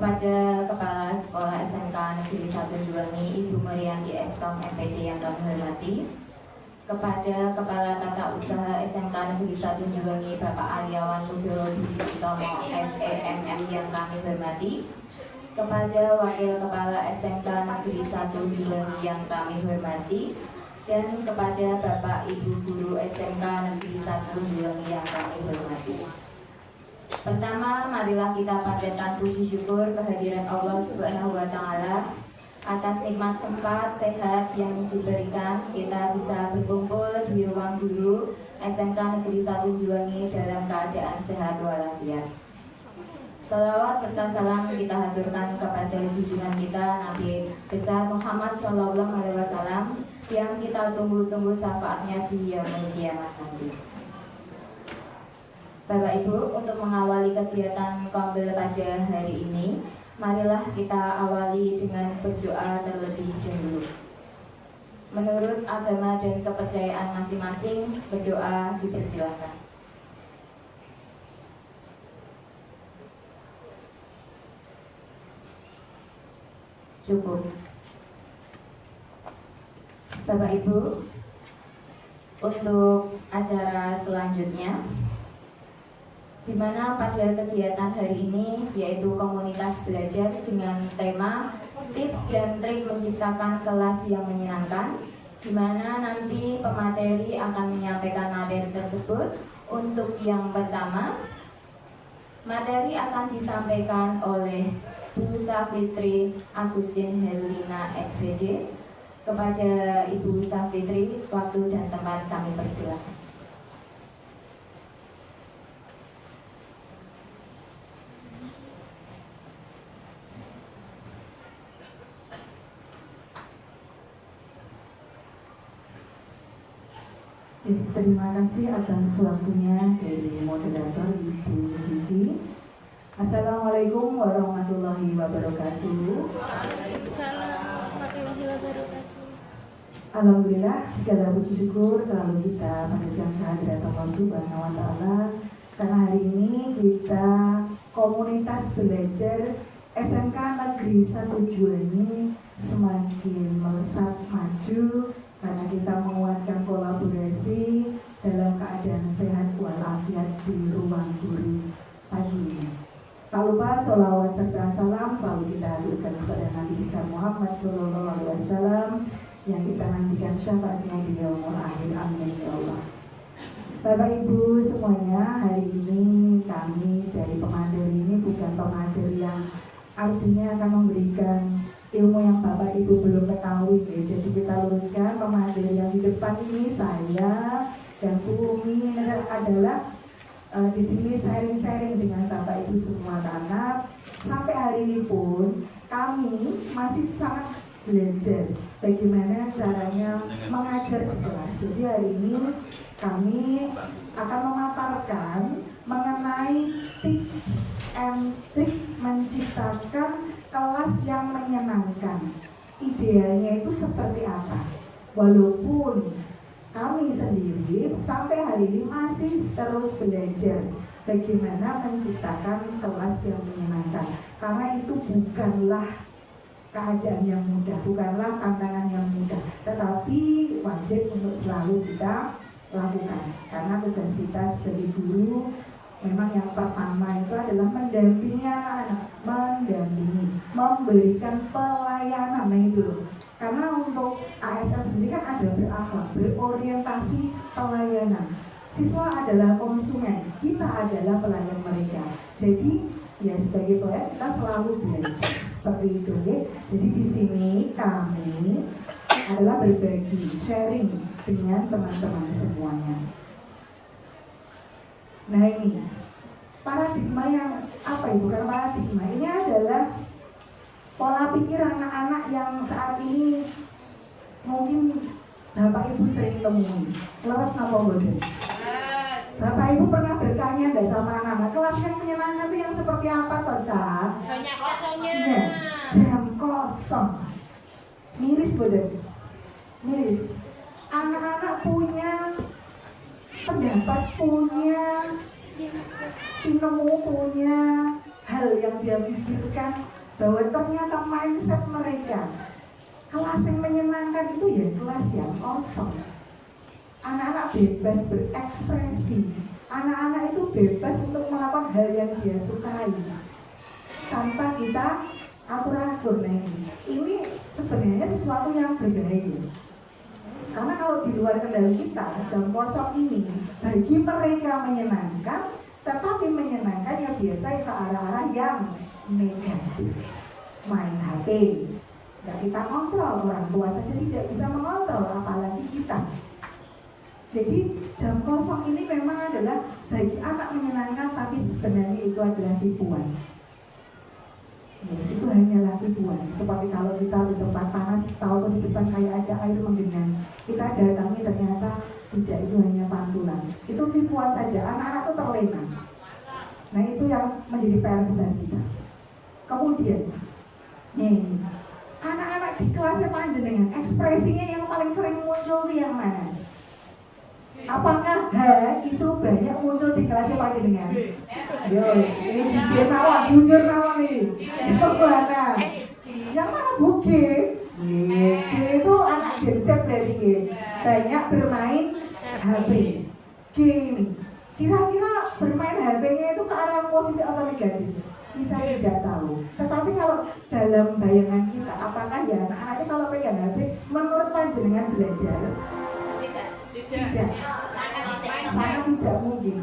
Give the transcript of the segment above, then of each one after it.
Kepada Kepala Sekolah SMK Negeri 1 Juwangi, Ibu Merianti Eskom MPD yang kami hormati. Kepada Kepala Tata Usaha SMK Negeri 1 Juwangi, Bapak Aryawan Nugroho Utomo SEMM yang kami hormati. Kepada Wakil Kepala SMK Negeri 1 Juwangi yang kami hormati. Dan kepada Bapak Ibu Guru SMK Negeri 1 Juwangi yang kami hormati. Pertama, marilah kita panjatkan puji syukur kehadiran Allah Subhanahu wa Ta'ala atas nikmat sempat sehat yang diberikan kita bisa berkumpul di ruang guru SMK Negeri 1 Juwangi dalam keadaan sehat walafiat. Salawat serta salam kita haturkan kepada junjungan kita Nabi besar Muhammad SAW yang kita tunggu-tunggu syafaatnya di yaumul kiamat nanti. Bapak Ibu, untuk mengawali kegiatan Kombel pada hari ini, marilah kita awali dengan berdoa terlebih dahulu. Menurut agama dan kepercayaan masing-masing, berdoa dipersilakan. Cukup. Bapak Ibu, untuk acara selanjutnya, di mana pada kegiatan hari ini yaitu komunitas belajar dengan tema tips dan trik menciptakan kelas yang menyenangkan, di mana nanti pemateri akan menyampaikan materi tersebut. Untuk yang pertama, materi akan disampaikan oleh Bu Safitri Agustin Helina SPD. Kepada Ibu Safitri, waktu dan tempat kami persilakan. Terima kasih atas waktunya dari moderator Ibu Vivi. Assalamualaikum warahmatullahi wabarakatuh. Waalaikumsalam warahmatullahi wabarakatuh. Alhamdulillah, segala puji syukur selalu kita panjatkan kehadirat Allah Subhanahu wa Ta'ala, karena hari ini kita komunitas belajar SMK Negeri 1 Juwangi semakin melesat maju karena kita menguatkan kolaborasi dalam keadaan sehat walafiat di ruang guru pagi ini. Tak lupa sholawat serta salam selalu kita haturkan kepada Nabi besar Muhammad SAW yang kita nantikan syafaatnya di yaumul akhir. Amin ya Allah. Bapak Ibu semuanya, hari ini kami dari pemateri ini bukan pemateri yang artinya akan memberikan ilmu yang Bapak Ibu belum ketahui, ya. Jadi kita luruskan, pemateri yang di depan ini saya dan Bu Umi adalah di sini sharing-sharing dengan Bapak Ibu semua, karena sampai hari ini pun kami masih sangat belajar bagaimana caranya mengajar di kelas. Jadi hari ini kami akan memaparkan mengenai tips and trik menciptakan kelas yang menyenangkan. Idealnya itu seperti apa? Walaupun kami sendiri sampai hari ini masih terus belajar bagaimana menciptakan kelas yang menyenangkan. Karena itu bukanlah keadaan yang mudah, bukanlah tantangan yang mudah, tetapi wajib untuk selalu kita lakukan. Karena tugas kita sebagai guru memang yang pertama itu adalah mendampingi anak-anak, memberikan pelayanan. Nah itu, karena untuk ASS sendiri kan ada berakhlak, berorientasi pelayanan. Siswa adalah konsumen, kita adalah pelayan mereka. Jadi ya sebagai pelayan kita selalu belajar seperti itu, ya. Jadi di sini kami adalah berbagi, sharing dengan teman-teman semuanya. Nah ini paradigma yang apa itu? Bukan paradigma, ini adalah pola pikir anak-anak yang saat ini mungkin Bapak Ibu sering temui. Kelas napa boten? Bapak Ibu pernah bertanya enggak sama anak-anak, kelas yang menyenangkan itu yang seperti apa toh, Cak? Banyak kosongnya. Ya, jam kosong. Miris boten? Miris. Anak-anak punya pendapat, punya tinemu, punya hal yang dia pikirkan bahwa ternyata mindset mereka kelas yang menyenangkan itu ya kelas yang kosong. Anak-anak bebas berekspresi, anak-anak itu bebas untuk melakukan hal yang dia sukai tanpa kita atur-atur. Nah, ini sebenarnya sesuatu yang berbahaya. Karena kalau di luar kendali kita, jam kosong ini bagi mereka menyenangkan, tetapi menyenangkan yang biasa ke arah-arah yang negatif. Main HP, tidak kita kontrol, orang tua saja tidak bisa mengontrol, apalagi kita. Jadi jam kosong ini memang adalah bagi anak menyenangkan, tapi sebenarnya itu adalah tipuan. Ya, itu hanyalah tipuan. Seperti kalau kita di tempat panas, tahu di depan kayak ada air menggenang, kita datangi ternyata tidak, itu hanya pantulan. Itu tipuan saja, anak-anak itu terlena. Nah, itu yang menjadi PR besar kita. Kemudian, nih, anak-anak di kelasnya panjenengan, ekspresinya yang paling sering muncul yang mana? Apakah itu banyak muncul di kelasnya panjenengan? Yo, ini jujur mawon nih. Itu mana? Yang mana Bu G? Itu anak Gen Z dari G. Banyak bermain HP. G ini. Kira-kira bermain HP-nya itu ke arah positif atau negatif? Kita tidak tahu. Tetapi kalau dalam bayangan kita, apakah ya anak-anaknya kalau pegang HP, menurut panjenengan belajar? Tidak. Sangat tidak mungkin.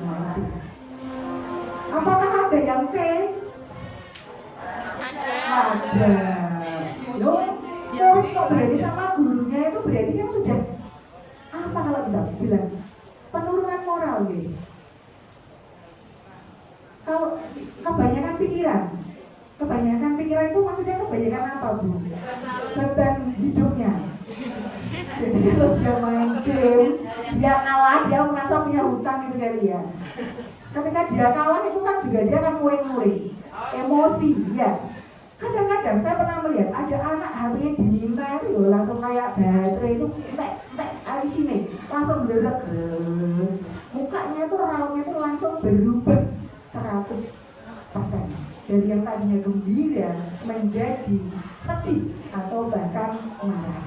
Apakah ada yang C? Ada. Loh, murid kok berani sama gurunya itu berarti kan sudah apa kalau kita bilang penurunan moral gitu. Kalau kebanyakan pikiran itu maksudnya kebanyakan apa Bu? Beban hidupnya. Jadi kalau dia main game, dia kalah, dia merasa punya hutang gitu kali ya. Ketika dia kalah itu kan juga dia akan muring-muring, emosi, ya. Kadang-kadang saya pernah melihat ada anak HP-nya diminta itu loh, langsung kayak baterai itu entek di sini, langsung bergerak, mukanya itu rautnya itu langsung berubah 100%. Dari yang tadinya gembira menjadi sedih atau bahkan marah.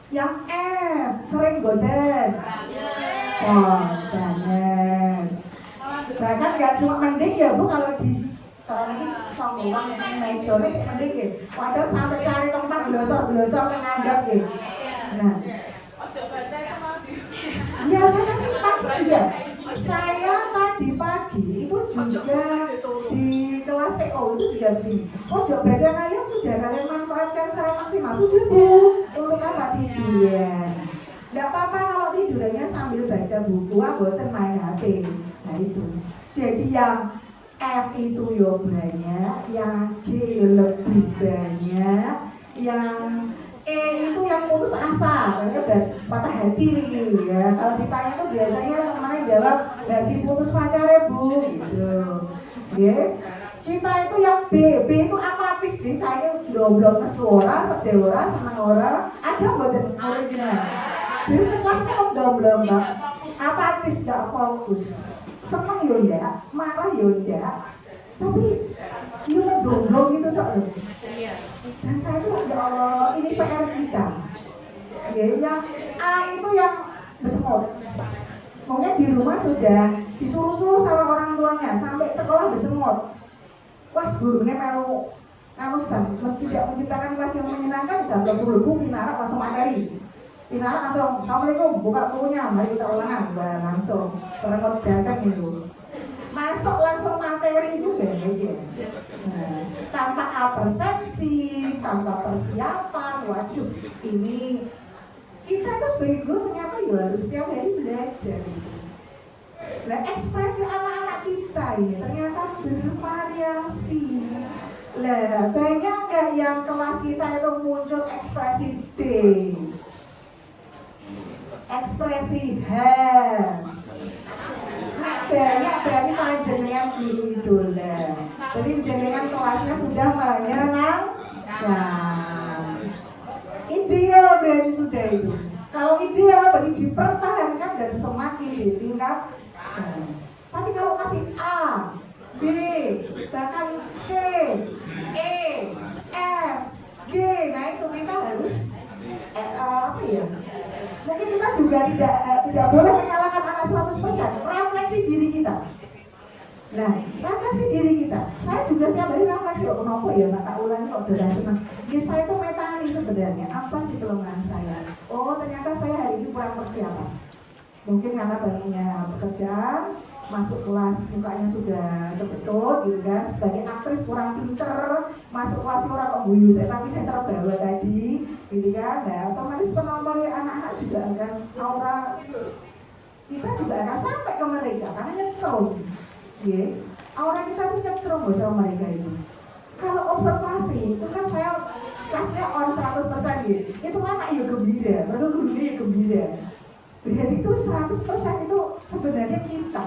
Yang F sering godet. Oh, banget. Bahkan nggak cuma mending ya Bu, kalau di cara ini songgulang mejone sih mending ya. Padahal sampai cari tempat glosor menganggap ya. Nah, ya saya kan pagi juga. Saya tadi pagi itu juga di kelas TO itu juga begini. Pojok baca kalian sudah kalian manfaatkan secara maksimal sudah Bu. Untuk apa tiduran? Tidak apa-apa kalau tidurnya sambil baca buku, boten main HP. Nah itu. Jadi yang F itu yo banyak, yang G yo lebih banyak, yang E itu yang putus asa, karena udah patah hati nih ya. Kalau ditanya tuh biasanya teman-teman jawab jadi putus pacarnya Bu, gitu. Ya. Kita itu yang B itu apatis deh, cahaya belum kesuara, sedewara, senang ora, ada boten original. Jadi tempatnya belum apatis, gak fokus, seneng yaudah, marah yaudah, tapi dia domblong gitu dok. Dan saya tuh ya Allah, ini PR kita. Ya, yang A itu yang bersemut. Mungkin di rumah sudah disuruh-suruh sama orang tuanya sampai sekolah bersemut. Wah, gurunya melu tidak menciptakan kelas yang menyenangkan, bisa berlebu-lebu, pinarak langsung materi. Pinarak langsung, Assalamualaikum, buka bukunya, mari kita ulangan, langsung seremot datang itu. Masuk langsung materi itu beda. Nah, tanpa persepsi, tanpa persiapan, waduh, ini kita tuh sebagai guru ternyata ya harus setiap hari belajar. Nah, ekspresi anak-anak kita ini ternyata bervariasi. Lah, banyak nggak yang kelas kita itu muncul ekspresi D, ekspresi H? Banyak dari panjenengan guru idola. Jadi jenengan kelasnya sudah menyenangkan. Ideal berarti sudah itu. Kalau ideal berarti dipertahankan dan semakin ditingkatkan. Tapi kalau kasih A, B, bahkan C, Mungkin kita juga tidak boleh menyalahkan anak 100%. Refleksi diri kita. Nah, refleksi diri kita. Saya juga setiap hari refleksi, oh kenapa ya nggak tak ulangi kok udah senang. Ya saya itu metani sebenarnya, apa sih kelemahan saya? Oh ternyata saya hari ini kurang persiapan. Mungkin karena banyaknya pekerjaan, masuk kelas mukanya sudah terbentuk gitu kan, sebagai aktris kurang pinter, masuk kelas orang kok guyu saya, tapi saya terbawa tadi gitu kan. Nah otomatis penontonnya anak-anak juga akan aura kita juga akan sampai ke mereka karena nyetrum. Ya, aura kita itu nyetrum sama mereka itu. Kalau observasi itu kan saya kelasnya on 100% gitu. Itu anak ya gembira, padahal gurunya ya gembira. Berarti itu 100% itu sebenarnya kita,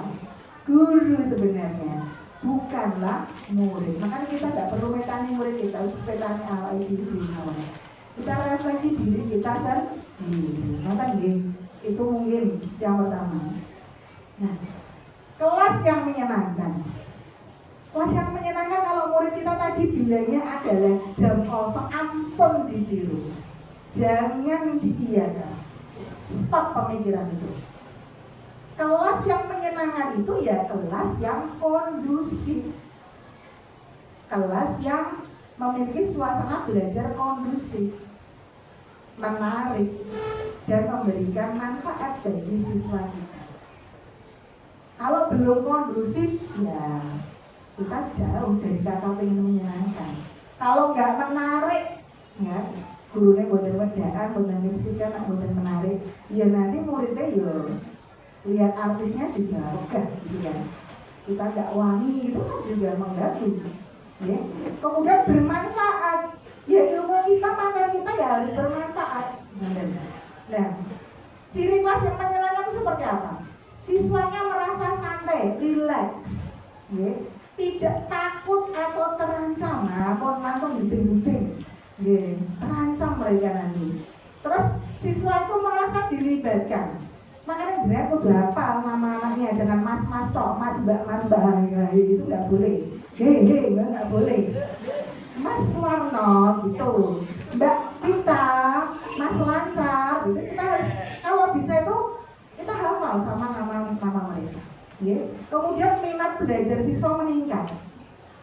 guru sebenarnya, bukanlah murid. Makanya kita tidak perlu metani murid kita, harus metani ala diri kita refleksi diri kita sendiri. Maka itu mungkin yang pertama. Nah, kelas yang menyenangkan. Kelas yang menyenangkan kalau murid kita tadi bilangnya adalah jam kosong, ampun ditiru. Jangan diiyakan. Stop pemikiran itu. Kelas yang menyenangkan itu ya kelas yang kondusif. Kelas yang memiliki suasana belajar kondusif, menarik, dan memberikan manfaat bagi siswa kita. Kalau belum kondusif, ya kita jauh dari kata pengen menyenangkan. Kalau nggak menarik, ya gurunya boten wedaan, boten lipstikan, boten menarik, ya nanti muridnya ya lihat artisnya juga enggak gitu kan. Kita nggak wangi itu kan juga mengganggu. Ya. Kemudian bermanfaat, ya ilmu kita, materi kita ya harus bermanfaat. Nah, ciri kelas yang menyenangkan itu seperti apa? Siswanya merasa santai, rileks, ya. Tidak takut atau terancam, nah, langsung diting-ting. Yeah, terancam mereka nanti. Terus siswa itu merasa dilibatkan. Makanya jenengan kudu hafal nama anaknya, jangan mas tok, mas mbak gitu nggak boleh. Nggak boleh. Mas Warno gitu, Mbak Vita, Mas Lancar, gitu kita harus kalau bisa itu kita hafal sama nama mereka. Yeah. Kemudian minat belajar siswa meningkat.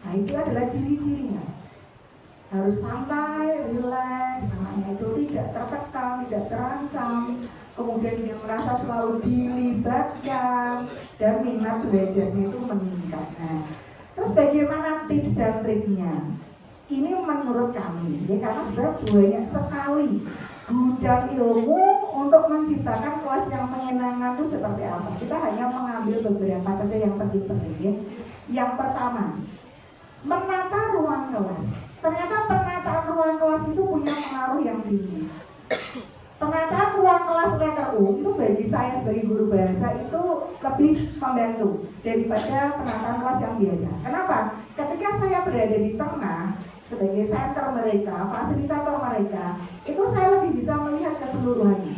Nah itu adalah ciri-cirinya. Harus santai, rileks, anaknya itu tidak tertekan, tidak terancam, kemudian dia merasa selalu dilibatkan dan minat belajarnya itu meningkat. Nah, terus bagaimana tips dan triknya? Ini menurut kami, ya, karena sebenarnya banyak sekali gudang ilmu untuk menciptakan kelas yang menyenangkan itu seperti apa. Kita hanya mengambil beberapa saja yang penting-penting. Ya. Yang pertama, menata ruang kelas. Ternyata penataan ruang kelas itu punya pengaruh yang tinggi. Penataan ruang kelas letter U itu bagi saya sebagai guru bahasa itu lebih membantu daripada penataan kelas yang biasa. Kenapa? Ketika saya berada di tengah sebagai center mereka, fasilitator mereka, itu saya lebih bisa melihat keseluruhannya.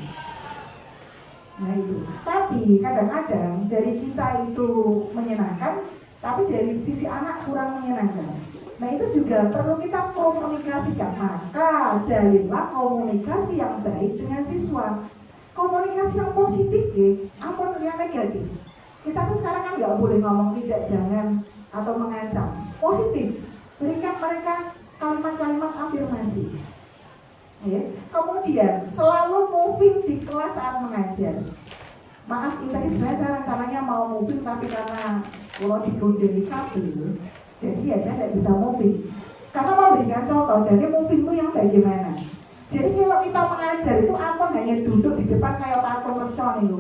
Nah itu. Tapi kadang-kadang dari kita itu menyenangkan, tapi dari sisi anak kurang menyenangkan. Nah itu juga perlu kita komunikasikan. Maka jalinlah komunikasi yang baik dengan siswa. Komunikasi yang positif ya, apa yang negatif. Kita tuh sekarang kan nggak boleh ngomong tidak, jangan, atau mengancam. Positif, berikan mereka kalimat-kalimat afirmasi. Ya. Kemudian selalu moving di kelas saat mengajar. Maaf, tadi sebenarnya saya rencananya mau moving, tapi karena kalau digondeli kabel, jadi ya saya tidak bisa moving. Karena memberikan contoh, jadi moving itu yang bagaimana? Jadi kalau kita mengajar itu apa hanya duduk di depan kayak patung mercon itu,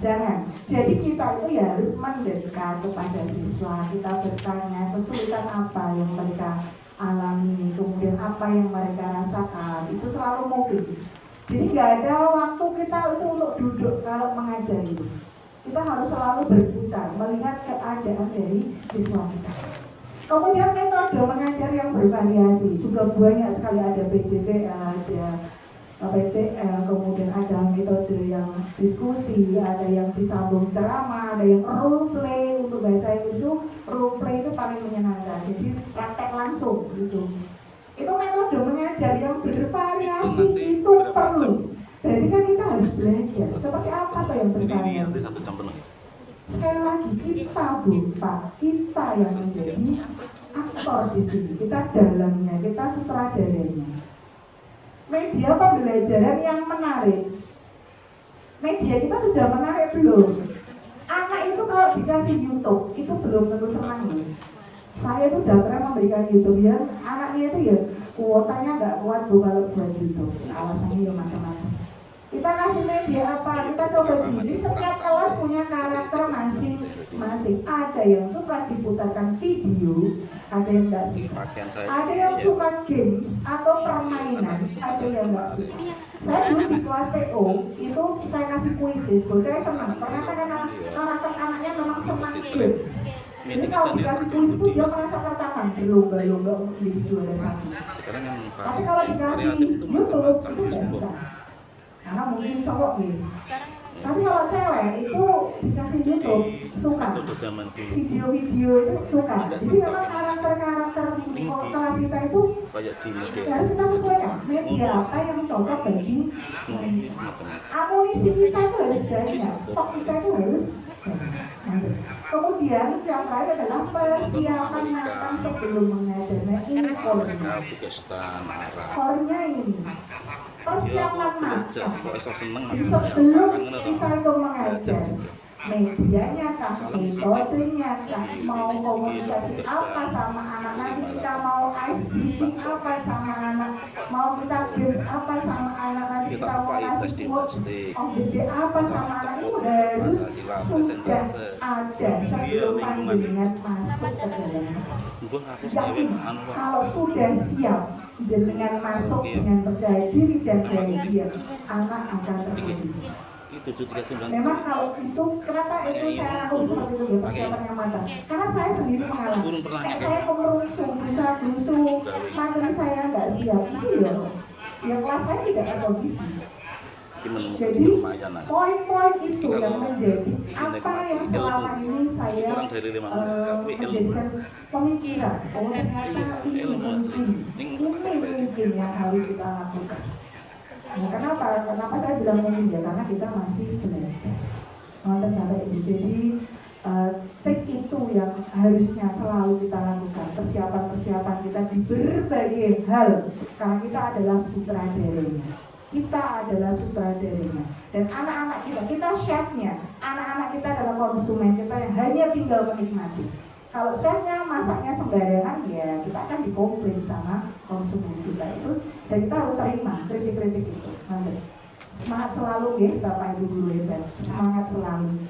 jangan. Jadi kita itu ya harus mendekat kepada siswa, kita bertanya kesulitan apa yang mereka alami, kemudian apa yang mereka rasakan, itu selalu moving. Jadi nggak ada waktu kita itu untuk duduk kalau mengajar itu. Kita harus selalu berputar, melihat keadaan dari siswa kita. Kemudian metode mengajar yang bervariasi, sudah banyak sekali, ada PJT, ada PTL, kemudian ada metode yang diskusi, ada yang disambung ceramah, ada yang role play. Untuk bahasa itu role play itu paling menyenangkan, jadi praktek langsung gitu. Itu metode mengajar yang bervariasi itu perlu. Berarti kan kita harus belajar seperti apa tuh yang Ini bervariasi. nanti 1 jam penuh. Sekali lagi kita Bapak, kita yang menjadi aktor di sini, kita dalamnya, kita sutradaranya. Media pembelajaran yang menarik. Media kita sudah menarik belum? Anak itu kalau dikasih YouTube itu belum tentu senang loh. Saya itu udah pernah memberikan YouTube ya, anaknya itu ya kuotanya nggak kuat bu kalau buat YouTube. Alasannya ya macam-macam. Kita kasih media apa? Kita coba jadi setiap kelas punya karakter masing-masing. Ada yang suka diputarkan video, ada yang nggak suka. Pakaian saya. Ada yang suka games atau permainan, ada yang nggak suka. Saya dulu di kelas TO itu saya kasih kuisis, saya senang. Ternyata karena karakter anaknya memang senang games. Jadi kalau dikasih kuis itu dia merasa tertahan berlomba-lomba untuk jadi juara satu. Sekarang yang Tapi kalau dikasih variatif itu YouTube macam-macam. itu nggak suka. Karena mungkin cowok nih. Sekarang Tapi kalau cewek itu dikasih YouTube suka. Itu udah zaman dulu. Video-video itu suka. Jadi memang karakter-karakter di kelas kita itu Kayak di media. harus kita sesuaikan. Media apa yang cocok bagi Macam-macam. amunisi kita itu harus banyak. Stok kita itu harus banyak. Kemudian yang lain adalah persiapan matang sebelum mengajar. Nah ini core-nya. Mereka buka stand arah. Core-nya ini. Persiapan Belajar, matang. kok esok seneng mas. Sebelum Kangen atau kita itu mengajar, juga. medianya kah, metodenya kah, mau komunikasi apa sama anak, nanti kita mau ice breaking apa sama anak, mau kita games apa sama anak, nanti kita mau kasih quotes of the day apa sama anak, itu harus sudah ada sebelum panjenengan masuk ke dalam kelas. Gue aku Yakin, anu Pak. kalau sudah siap jenengan masuk dengan percaya diri dan bahagia, anak akan termotivasi. Itu 739. Memang kalau itu kenapa itu saya lakukan seperti itu ya persiapan yang matang. Karena saya sendiri mengalami. Kayak saya kemerungsung, bisa busuk, materi saya nggak siap. Itu ya kelas saya tidak ada posisi. Jadi poin-poin itu yang menjadi apa yang selama ini saya menjadikan pemikiran. Oh ternyata ini mungkin yang harus kita lakukan. Nah, kenapa saya bilang mungkin ya, karena kita masih belajar. Jadi trik itu yang harusnya selalu kita lakukan, persiapan kita di berbagai hal, karena kita adalah sutradaranya. Dan anak-anak kita chefnya, anak-anak kita adalah konsumen kita yang hanya tinggal menikmati. Kalau chefnya masaknya sembarangan, ya kita akan dikomplain sama konsumen kita itu, dan kita harus terima kritik-kritik itu. Semangat selalu ya Bapak Ibu guru hebat, semangat selalu.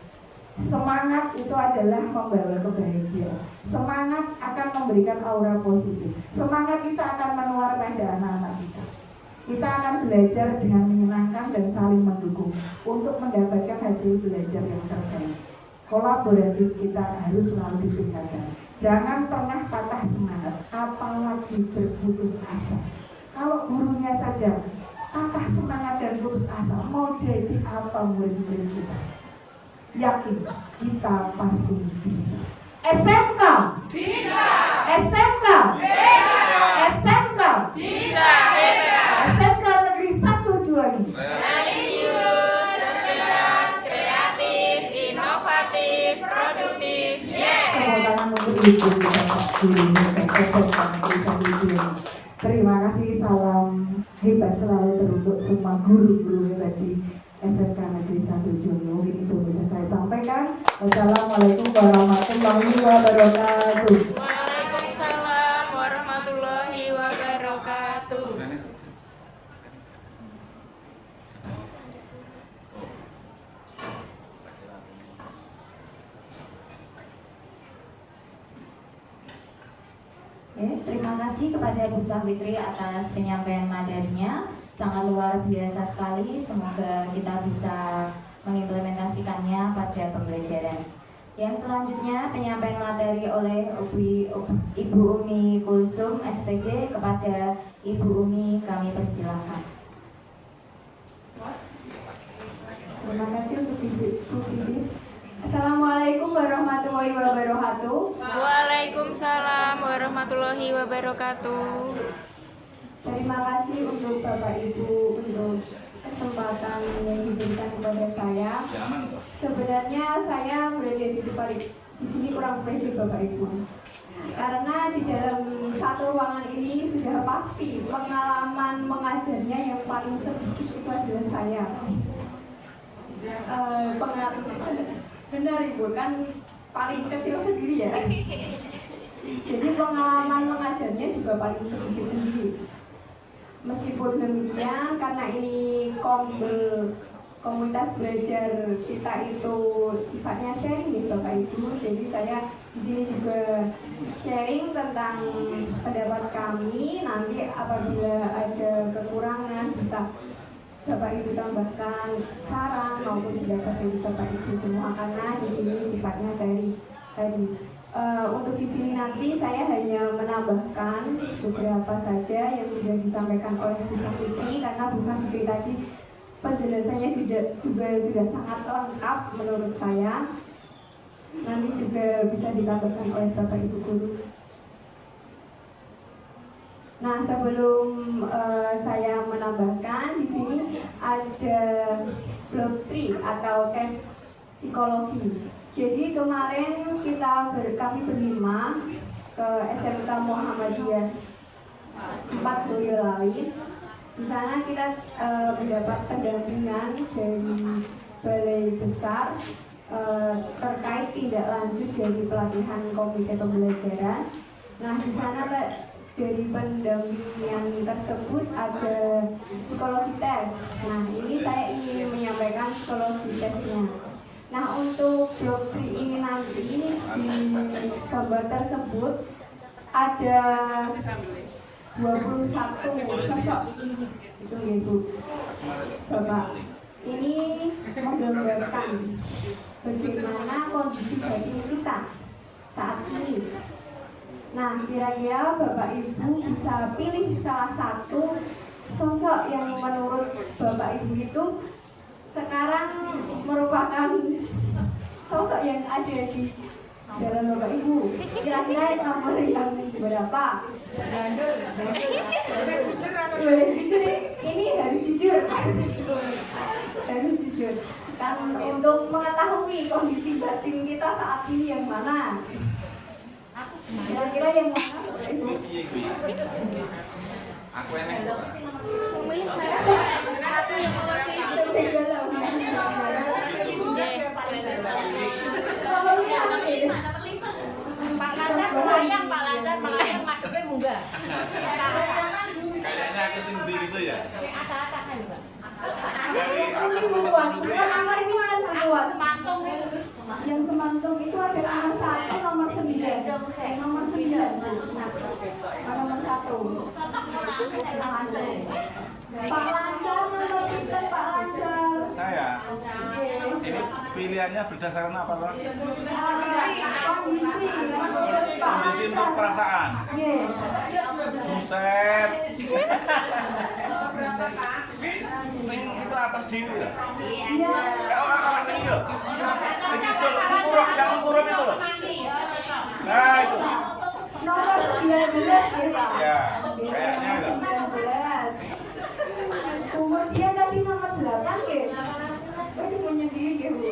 Semangat itu adalah membawa kebahagiaan. Semangat akan memberikan aura positif. Semangat kita akan menular pada anak-anak kita. Kita akan belajar dengan menyenangkan dan saling mendukung untuk mendapatkan hasil belajar yang terbaik. Kolaboratif kita harus selalu ditingkatkan. Jangan pernah patah semangat, apalagi berputus asa. Kalau gurunya saja patah semangat dan putus asa, mau jadi apa murid-murid kita? Yakin, kita pasti bisa. SMK bisa. SMK bisa. SMK bisa. SMK Negeri 1 Juwangi. religius, cerdas, kreatif, inovatif, produktif. Tepuk tangan untuk ibu Bapak Guru Hebat. Terima kasih, salam hebat selalu teruntuk semua guru-guru hebat di SMK Negeri 1 Juwangi. Mungkin itu bisa saya sampaikan. Wassalamualaikum warahmatullahi wabarakatuh. Waalaikumsalam warahmatullahi wabarakatuh. Terima kasih kepada Bu Safitri atas penyampaian materinya, sangat luar biasa sekali. Semoga kita bisa mengimplementasikannya pada pembelajaran. Yang selanjutnya penyampaian materi oleh Ibu Umi Kulsum SPG. Kepada Ibu Umi kami persilahkan. Terima kasih untuk Ibu. Assalamualaikum warahmatullahi wabarakatuh. Waalaikumsalam warahmatullahi wabarakatuh. Terima kasih untuk Bapak Ibu untuk kesempatan yang diberikan kepada saya. Sebenarnya saya berada di depan di sini kurang pede Bapak Ibu. Karena di dalam satu ruangan ini sudah pasti pengalaman mengajarnya yang paling sedikit itu adalah saya. Benar Ibu, kan paling kecil sendiri ya. Jadi pengalaman mengajarnya juga paling sedikit sendiri. Meskipun demikian, karena ini komunitas belajar kita itu sifatnya sharing nih Bapak Ibu, jadi saya di sini juga sharing tentang pendapat kami. Nanti apabila ada kekurangan bisa Bapak Ibu tambahkan saran maupun pendapat dari Bapak Ibu semua, karena di sini sifatnya sharing tadi. Untuk di sini nanti saya hanya menambahkan beberapa saja yang sudah disampaikan oleh Bu Safitri, karena Bu Safitri tadi penjelasannya juga sudah sangat lengkap menurut saya. Nanti juga bisa ditambahkan oleh Bapak Ibu guru. Nah, sebelum saya menambahkan, di sini ada blok 3 atau tes psikologi. Jadi kemarin kami berlima ke SMK Muhammadiyah 4 Boyolali. Di sana kita mendapat pendampingan dari Balai Besar terkait tindak lanjut dari pelatihan komite pembelajaran. Nah, di sana dari pendampingan tersebut ada psikologi tes. Nah, ini saya ingin menyampaikan psikologi tesnya. Nah, untuk blok 3 ini nanti di gambar tersebut ada 21 sosok itu Ibu Bapak. Ini menggambarkan bagaimana kondisi batin kita saat ini. Nah, kira-kira Bapak Ibu bisa pilih salah satu sosok yang menurut Bapak Ibu itu sekarang merupakan sosok yang ada di dalam Bapak Ibu. Kira-kira nomor yang berapa? Ini harus jujur. Harus jujur. Kan untuk mengetahui kondisi batin kita saat ini yang mana. Kira-kira yang mana Bapak Ibu? Aku enak. Pak Lancar madepnya munggah. Kayaknya aku sendiri gitu ya. Ada kan juga. Dari atas nomor 7 ya. Yang semantung itu ada nomor 1, nomor 9. Nomor 9. Nomor 1. Pak Lancar, nomor 3 Pak Lancar. Saya. Ini pilihannya berdasarkan apa, Pak? Kondisi untuk perasaan. Buset. Sing itu atas dewi ya. Ya orang atas ini loh. Segitu yang ukuran itu loh. Nah itu. Nomor 19 Ya, kayaknya loh. 19. Umur dia tadi nomor 8 ya. Tadi punya diri ya, Bu.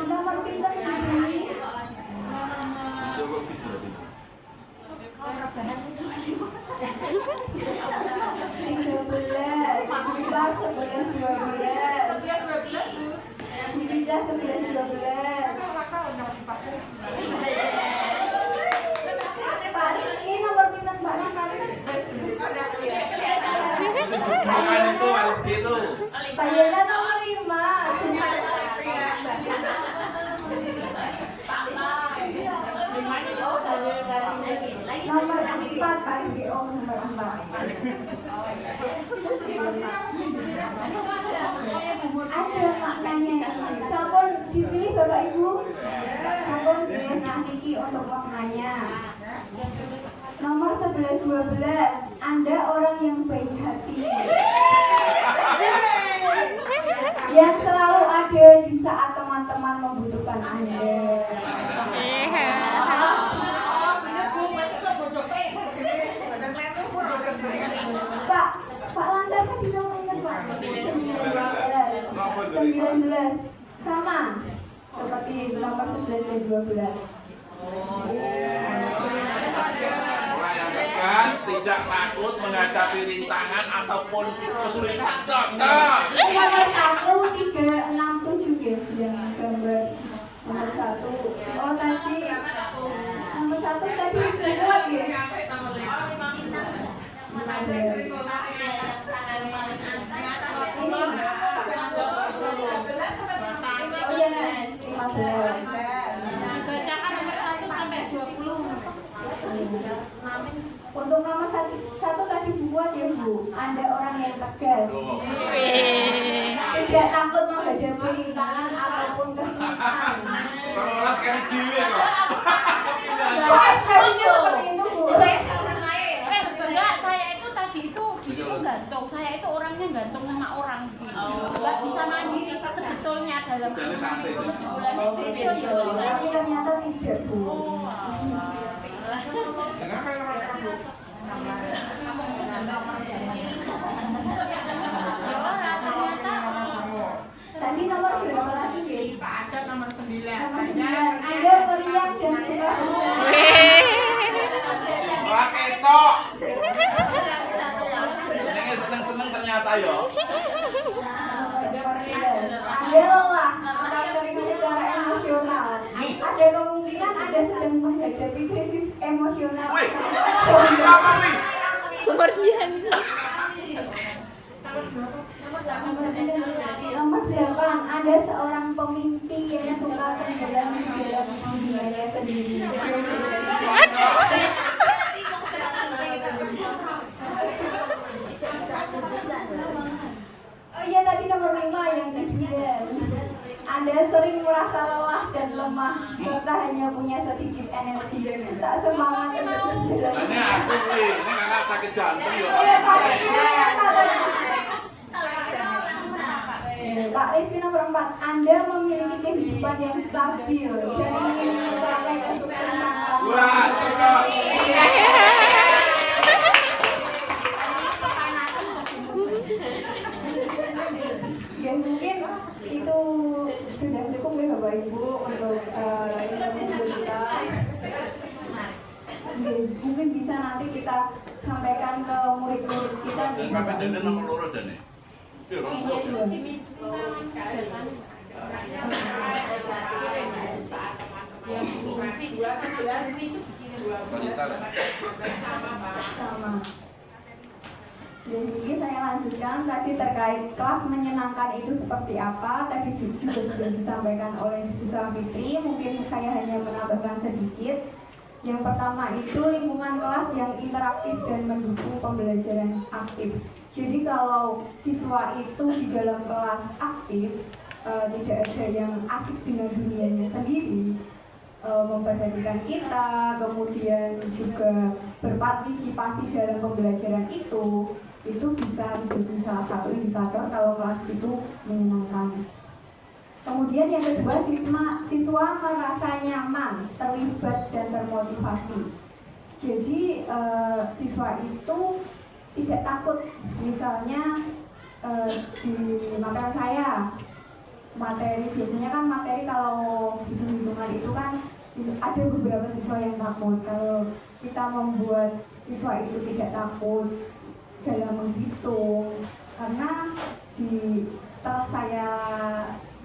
Nomor pintar ini. Bisa kok bisa lebih. 11, 12. Itu harus gitu. Bayarnya nomor 5. Nomor 4 Pak Riki, nomor 4. Ada maknanya. Sampun dipilih Bapak Ibu. Sampun pilih Nah Niki untuk maknanya. Nomor 11, 12. Anda orang yang baik hati, yang selalu ada di saat teman-teman membutuhkan Anda. Pak Lancar kan bisa mainkan Pak. 19 sama seperti nomor 11 dan 12. Yang tegas, tidak takut menghadapi rintangan ataupun kesulitan. Cocok. Nomor 1, 3, 6, 7 ya, yang gambar nomor 1. Oh tadi nomor 1 tadi buat ya. Ini. Oh iya, 15. Bacakan nomor 1 sampai 20. Untuk nomor 1 tadi buat ya Bu, Anda orang yang tegas, tidak takut menghadapi rintangan ataupun kesulitan. 11 kali jiwa kok. Harusnya seperti itu Bu. Enggak, saya itu tadi itu di situ gantung. Saya itu orangnya gantung sama orang. Enggak bisa mandiri sebetulnya dalam Santai, itu kejubulan itu ya ceritanya. Tapi ternyata tidak Bu. Tadi nomor berapa lagi ya? Ada nomor 9. Nomor 9. Anda meriang dan suka. Wah ketok. Seneng ternyata ya. Anda lelah atau menerima secara emosional. Ada kemungkinan Anda sedang menghadapi krisis emosional. Wih, apa wih? Kemerdian. Nomor 8, Anda seorang pemimpi yang suka tenggelam di dalam dunianya sendiri. Oh iya tadi nomor 5 yang kecil. Anda sering merasa lelah dan lemah serta hanya punya sedikit energi, tak semangat untuk berjalan. Ini aku wih, ini karena sakit jantung ya. Pak Rifki nomor 4, Anda memiliki kehidupan yang stabil dan ingin mencapai kesuksesan. Wah, cocok. Ya mungkin itu sudah cukup ya Bapak Ibu untuk interview kita. Mungkin bisa nanti kita sampaikan ke murid-murid kita. Dan Bapak Jane nomor loro Jane. Iya, nomor Sama. Jadi saya lanjutkan tadi terkait kelas menyenangkan itu seperti apa. Tadi juga sudah disampaikan oleh Bu Fitri. Mungkin saya hanya menambahkan sedikit. Yang pertama itu lingkungan kelas yang interaktif dan mendukung pembelajaran aktif. Jadi kalau siswa itu di dalam kelas aktif, tidak ada yang asik dengan dunianya sendiri, memperhatikan kita, kemudian juga berpartisipasi dalam pembelajaran itu bisa menjadi salah satu indikator kalau kelas itu menyenangkan. Kemudian yang kedua, siswa merasa nyaman, terlibat dan termotivasi. Jadi siswa itu tidak takut, misalnya di materi saya, biasanya kan materi kalau hitung-hitungan itu kan ada beberapa siswa yang takut. Kalau kita membuat siswa itu tidak takut dalam menghitung, karena setelah saya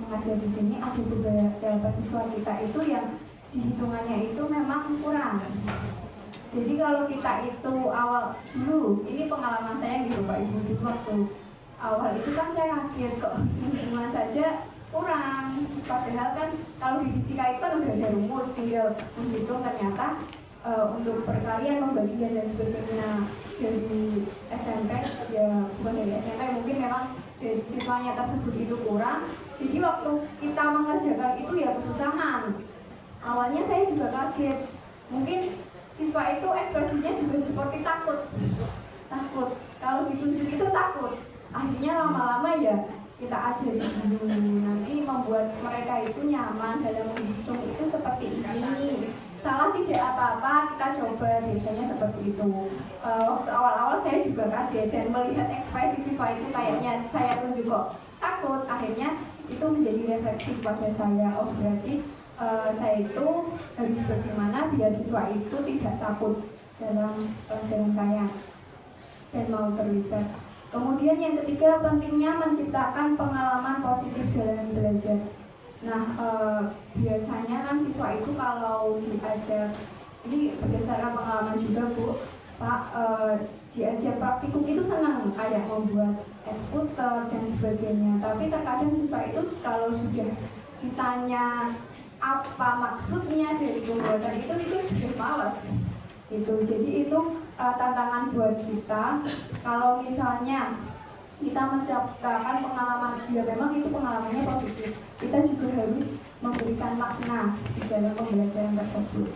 mengajar di sini ada beberapa siswa kita itu yang dihitungannya itu memang kurang. Jadi kalau kita itu awal dulu, ini pengalaman saya gitu Pak Ibu, di waktu awal itu kan saya kaget kok hitungan saja kurang. Padahal kan kalau di fisika itu kan udah ada rumus, tinggal menghitung ternyata untuk perkalian, pembagian dan sebagainya dari SMP, ya bukan dari SMP, mungkin memang dari siswanya tersebut itu kurang. Jadi waktu kita mengerjakan itu ya kesusahan. Awalnya saya juga kaget, mungkin siswa itu ekspresinya juga seperti takut. Kalau ditunjuk itu takut. Akhirnya lama-lama ya kita ajari dulu, nanti membuat mereka itu nyaman dalam menghitung itu seperti ini. salah tidak apa-apa, kita coba, biasanya seperti itu. Waktu awal-awal saya juga kaget dan melihat ekspresi siswa itu kayaknya saya tunjuk kok takut, akhirnya itu menjadi refleksi kepada saya, oh berarti saya itu harus bagaimana biar siswa itu tidak takut dalam pelajaran saya dan mau terlibat. Kemudian yang ketiga, pentingnya menciptakan pengalaman positif dalam belajar. Nah, biasanya kan siswa itu kalau diajak, ini berdasarkan pengalaman juga Bu, Pak, diajak praktikum itu senang, kayak membuat skuter dan sebagainya. Tapi terkadang siswa itu kalau sudah ditanya apa maksudnya dari pembuatan itu sudah malas. Gitu. Jadi itu tantangan buat kita. Kalau misalnya kita menciptakan pengalaman, ya memang itu pengalamannya positif, kita juga harus memberikan makna di dalam pembelajaran tersebut.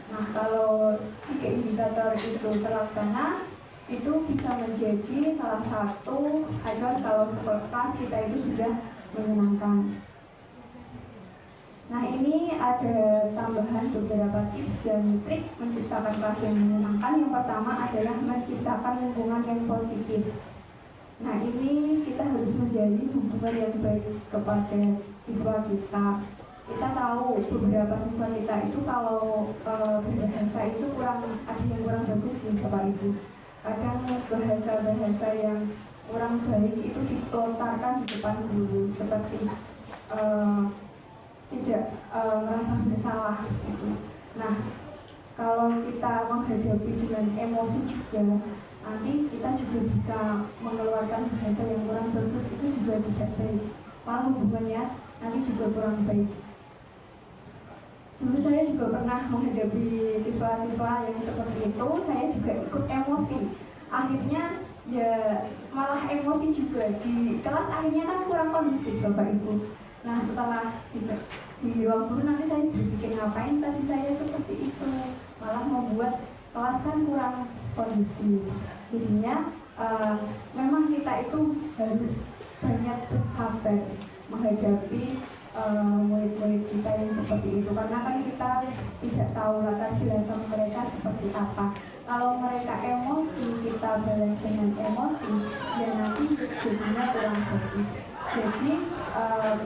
Nah, kalau 3 indikator itu terlaksana, itu bisa menjadi salah satu agar kalau kelas kita itu sudah menyenangkan. Nah, ini ada tambahan beberapa tips dan trik menciptakan kelas yang menyenangkan. Yang pertama adalah menciptakan lingkungan yang positif. Nah, ini kita harus menjalin hubungan yang baik kepada siswa kita. Kita tahu beberapa siswa kita itu kalau berbahasa itu ada yang kurang bagus di Bapak Ibu. Kadang bahasa-bahasa yang kurang baik itu dilontarkan di depan guru, seperti tidak merasa bersalah gitu. Nah, kalau kita menghadapi dengan emosi juga, nanti kita juga bisa mengeluarkan bahasa yang kurang bagus, itu juga tidak baik, malah hubungannya nanti juga kurang baik. Dulu saya juga pernah menghadapi siswa-siswa yang seperti itu, saya juga ikut emosi, akhirnya ya malah emosi juga di kelas, akhirnya kan kurang kondusif Bapak Ibu. Nah, setelah di ruang guru nanti saya berpikir ngapain tadi saya seperti itu, malah membuat kelas kan kurang kondusif. Jadinya memang kita itu harus banyak bersabar menghadapi murid-murid kita yang seperti itu, karena kan kita tidak tahu latar belakang mereka seperti apa. Kalau mereka emosi, kita balas dengan emosi, ya nanti jadinya kurang bagus. Jadi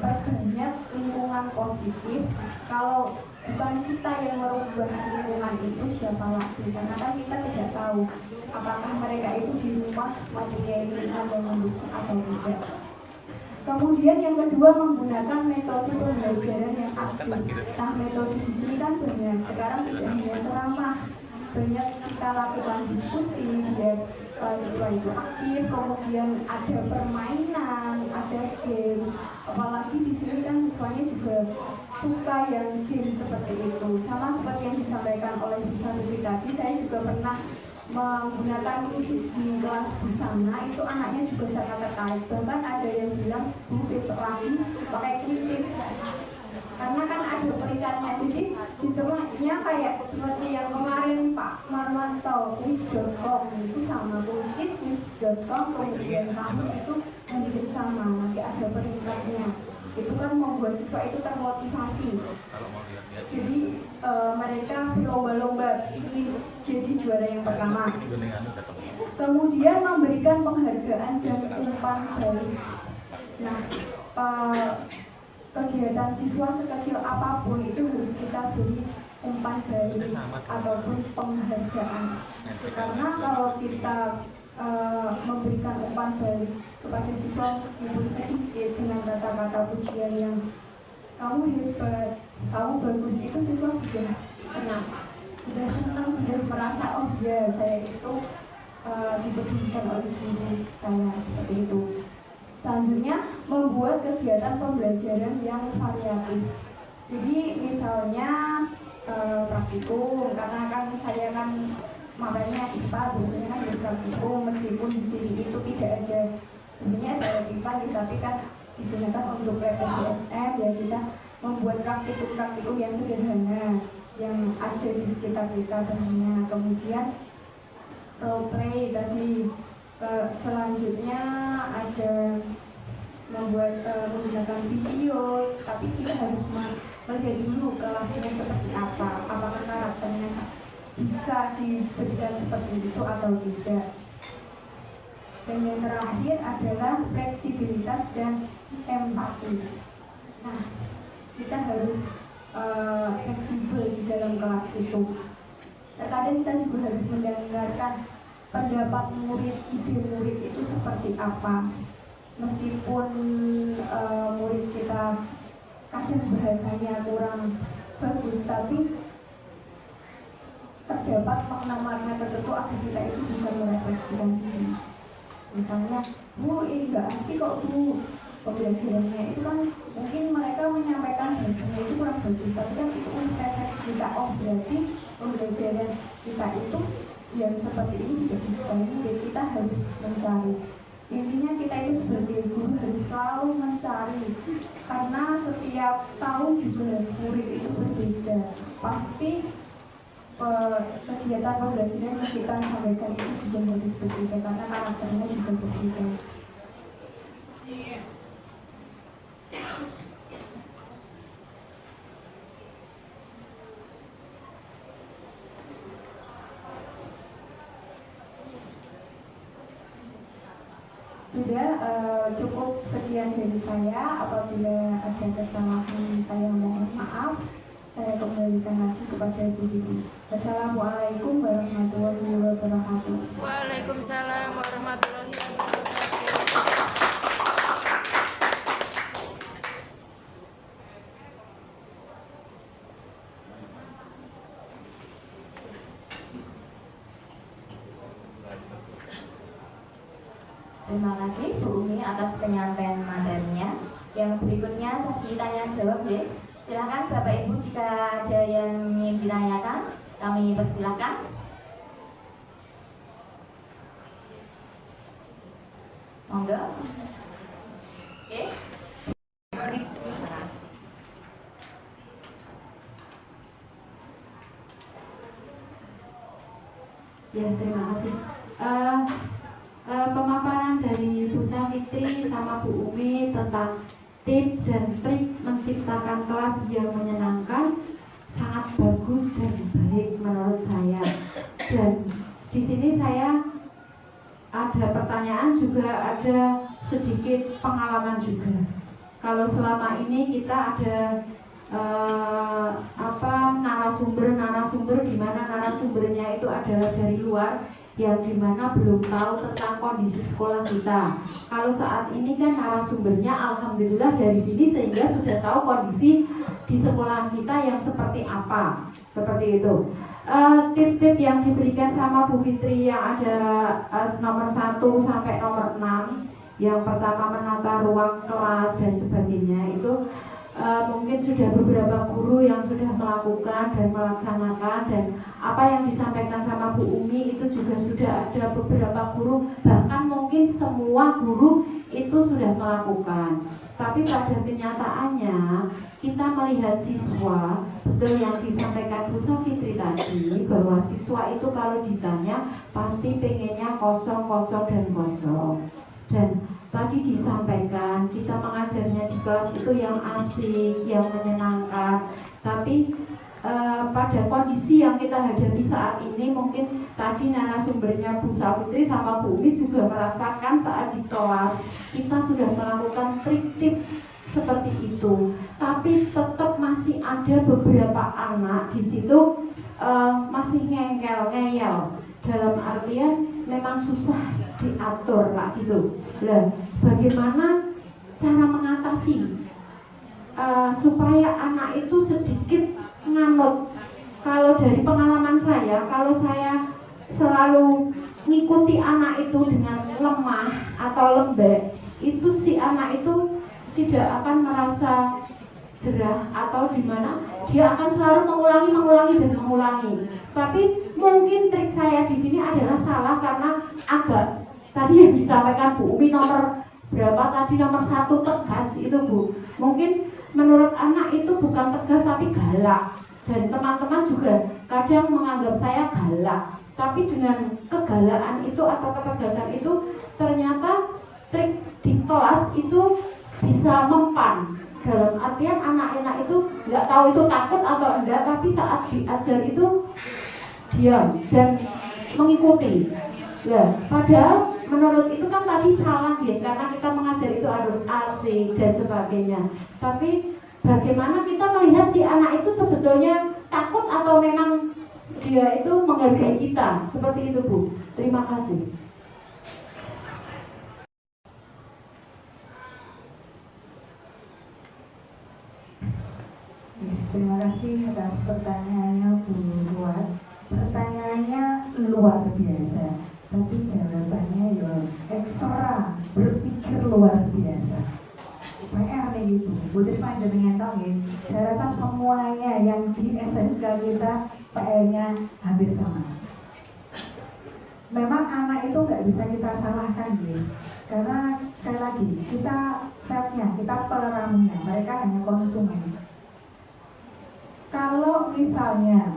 perbanyak lingkungan positif. Kalau bukan kita yang merubah lingkungan itu, siapa lagi? Karena kan kita tidak tahu apakah mereka itu di rumah mempunyai lingkungan yang mendukung atau tidak. Kemudian yang kedua, menggunakan metode pembelajaran yang aktif. Nah, metode di sini kan banyak. Sekarang tidak hanya ceramah, banyak kita lakukan diskusi biar siswa itu aktif. Kemudian ada permainan, ada game. Apalagi di sini kan siswanya juga suka yang game seperti itu. Sama seperti yang disampaikan oleh Bu Sandri tadi, saya juga pernah menggunakan krisis di kelas busana, itu anaknya juga sangat tertarik. Bahkan ada yang bilang, Bu, besok lagi pakai krisis, karena kan ada peringkatnya. Jadi sistemnya kayak seperti yang kemarin Pak Marwanto, quiz.com itu sama, quiz.com, kemudian kamu itu menjadi sama, nanti ada peringkatnya. Itu kan membuat siswa itu termotivasi. Jadi mereka berlomba-lomba ingin jadi juara yang pertama. Kemudian memberikan penghargaan dan umpan balik. Nah, kegiatan siswa sekecil apapun itu harus kita beri umpan balik ataupun penghargaan. Karena kalau kita memberikan umpan balik kepada siswa meskipun sedikit dengan kata-kata pujian yang kamu hebat, kamu bagus, itu siswa sudah senang, sudah merasa oh ya saya itu dipedulikan oleh guru saya, seperti itu. Selanjutnya, membuat kegiatan pembelajaran yang variatif. Jadi misalnya praktikum, karena kan saya kan makanya IPA biasanya kan di praktikum, meskipun di sini itu tidak ada, sebenarnya ada IPA tapi kan digunakan untuk PPDSM, ya kita membuat praktikum-praktikum yang sederhana yang ada di sekitar kita tentunya. Kemudian role play tadi, selanjutnya ada membuat menggunakan video, tapi kita harus melihat dulu kelasnya seperti apa, apakah karakternya bisa diberikan seperti itu atau tidak. Dan yang terakhir adalah fleksibilitas dan empati. Nah, kita harus fleksibel di dalam kelas itu. Terkadang kita juga harus mendengarkan pendapat murid, ide murid itu seperti apa. Meskipun murid kita kadang bahasanya kurang bagus, tapi terdapat makna-makna tertentu agar kita itu bisa merefleksikan diri. Misalnya, Bu, ini enggak asik kok Bu, pembelajarannya itu kan mungkin mereka menyampaikan bahasanya itu kurang bagus, tapi kan itu refleksi kita, oh berarti pembelajaran kita itu yang seperti ini tidak bisa, jadi kita harus mencari. Intinya kita itu sebagai guru harus selalu mencari, karena setiap tahun juga murid itu berbeda. Pasti kegiatan pembelajaran yang kita sampaikan itu juga harus berbeda, karena karakternya juga berbeda. Sudah cukup sekian dari saya. Apabila ada kesalahan saya mohon maaf. Saya kembalikan lagi kepada Ibu Didi. Wassalamualaikum warahmatullahi wabarakatuh. Waalaikumsalam warahmatullahi wabarakatuh. Terima kasih Bu Umi atas penyampaian materinya. Yang berikutnya sesi tanya jawab deh. Silakan Bapak Ibu jika ada yang ingin ditanyakan, kami persilakan. Monggo. Oke. Ya, terima kasih. Pemaparan dari Bu Safitri sama Bu Umi tentang tips dan trik menciptakan kelas yang menyenangkan sangat bagus dan baik menurut saya. Dan di sini saya ada pertanyaan juga, ada sedikit pengalaman juga. Kalau selama ini kita ada narasumber di mana narasumbernya itu adalah dari luar, yang dimana belum tahu tentang kondisi sekolah kita. Kalau saat ini kan narasumbernya alhamdulillah dari sini, sehingga sudah tahu kondisi di sekolah kita yang seperti apa, seperti itu. Tip-tip yang diberikan sama Bu Fitri yang ada nomor 1 sampai nomor 6, yang pertama menata ruang kelas dan sebagainya, itu mungkin sudah beberapa guru yang sudah melakukan dan melaksanakan, dan apa yang disampaikan sama Bu Umi itu juga sudah ada beberapa guru, bahkan mungkin semua guru itu sudah melakukan. Tapi pada kenyataannya kita melihat siswa, betul yang disampaikan Bu Safitri tadi, bahwa siswa itu kalau ditanya pasti pengennya kosong dan kosong. Dan tadi disampaikan kita mengajarnya di kelas itu yang asik, yang menyenangkan. Tapi pada kondisi yang kita hadapi saat ini, mungkin tadi narasumbernya Bu Safitri sama Bu Umi juga merasakan saat di kelas kita sudah melakukan trik-trik seperti itu. Tapi tetap masih ada beberapa anak di situ masih ngeyel. Dalam artian memang susah diatur Pak gitu. Nah, bagaimana cara mengatasi supaya anak itu sedikit nganut? Kalau dari pengalaman saya, kalau saya selalu ngikuti anak itu dengan lemah atau lembek, itu si anak itu tidak akan merasa jerah, atau dimana dia akan selalu mengulangi. Tapi mungkin trik saya di sini adalah salah, karena agak tadi yang disampaikan Bu Umi nomor berapa tadi, nomor 1 tegas itu Bu. Mungkin menurut anak itu bukan tegas tapi galak, dan teman-teman juga kadang menganggap saya galak. Tapi dengan kegalakan itu atau ketegasan itu ternyata trik di kelas itu bisa mempan. dalam artian anak-anak itu nggak tahu itu takut atau enggak, tapi saat diajar itu diam dan mengikuti. Nah, padahal menurut itu kan tadi salah ya, karena kita mengajar itu harus asik dan sebagainya. Tapi bagaimana kita melihat si anak itu sebetulnya takut atau memang dia itu menghargai kita, seperti itu Bu. Terima kasih. Terima kasih atas pertanyaannya Bu Ruat. Pertanyaannya luar biasa, tapi jawabannya ya ekstra, berpikir luar biasa. PR nih gitu, butuh panjenengan tahu ya. Saya rasa semuanya yang di SMK kita PR-nya hampir sama. Memang anak itu nggak bisa kita salahkan ya, karena sekali lagi kita chefnya, kita peramunya, mereka hanya konsumen. Kalau misalnya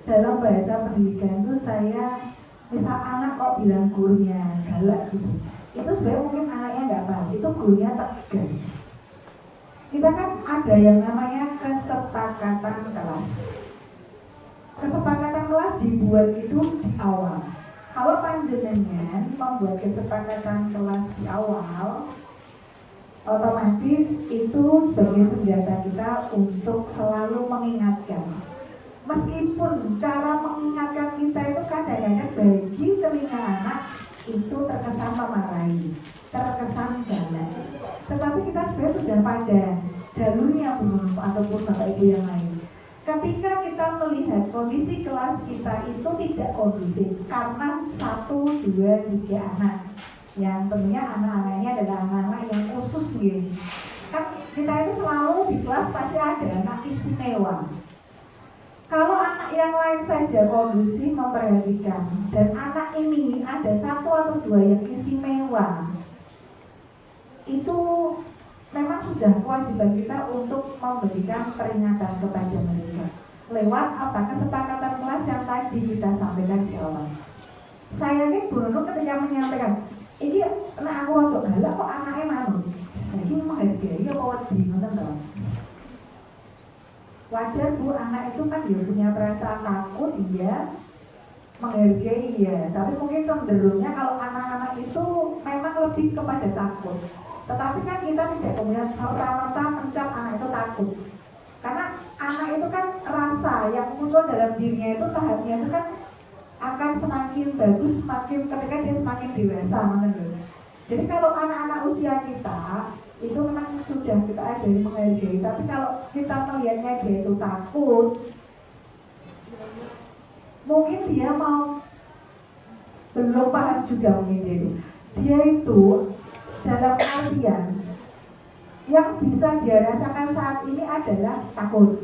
dalam bahasa pendidikan itu saya, misal anak kok bilang gurunya galak gitu, itu sebenarnya mungkin anaknya nggak paham, itu gurunya tegas. Kita kan ada yang namanya kesepakatan kelas. Kesepakatan kelas dibuat itu di awal. Kalau panjenengan membuat kesepakatan kelas di awal, otomatis itu sebagai senjata kita untuk selalu mengingatkan. Meskipun cara mengingatkan kita itu kadang-kadang bagi telinga anak itu terkesan memarahi, terkesan galak. Tetapi kita sebenarnya sudah pada jalurnya Bu ataupun Bapak Ibu yang lain. Ketika kita melihat kondisi kelas kita itu tidak kondusif karena 1, 2, 3 anak, yang tentunya anak-anaknya adalah anak-anak yang khusus gitu. Kan kita itu selalu di kelas pasti ada anak istimewa. Kalau anak yang lain saja kondusif memperhatikan, dan anak ini ada 1 atau 2 yang istimewa, itu memang sudah kewajiban kita untuk memberikan peringatan kepada mereka lewat kesepakatan kelas yang tadi kita sampaikan di awal. Saya ini Bu Nunung ketika menyampaikan, ini nek aku untuk galak kok anaknya malu. Jadi menghargai apa wedi ngoten to. Wajar Bu, anak itu kan dia punya perasaan takut, iya, menghargai iya, tapi mungkin cenderungnya kalau anak-anak itu memang lebih kepada takut. Tetapi kan kita tidak kemudian serta-merta mencap anak itu takut. Karena anak itu kan rasa yang muncul dalam dirinya itu tahapnya itu kan akan semakin bagus semakin ketika dia semakin dewasa, menurut. Jadi kalau anak-anak usia kita itu memang sudah kita ajari menghargai, tapi kalau kita melihatnya dia itu takut, mungkin dia belum paham juga mungkin dia itu dalam artian yang bisa dia rasakan saat ini adalah takut.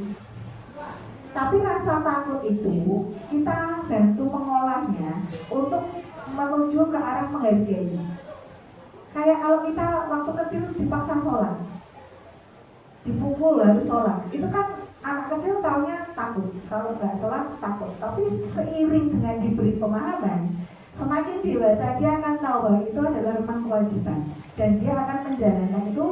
Tapi rasa takut itu kita bantu mengolahnya untuk menuju ke arah menghargai. Kayak kalau kita waktu kecil dipaksa sholat, dipukul harus sholat, itu kan anak kecil taunya takut. Kalau nggak sholat takut. Tapi seiring dengan diberi pemahaman, semakin dewasa dia akan tahu bahwa itu adalah memang kewajiban, dan dia akan menjalankan itu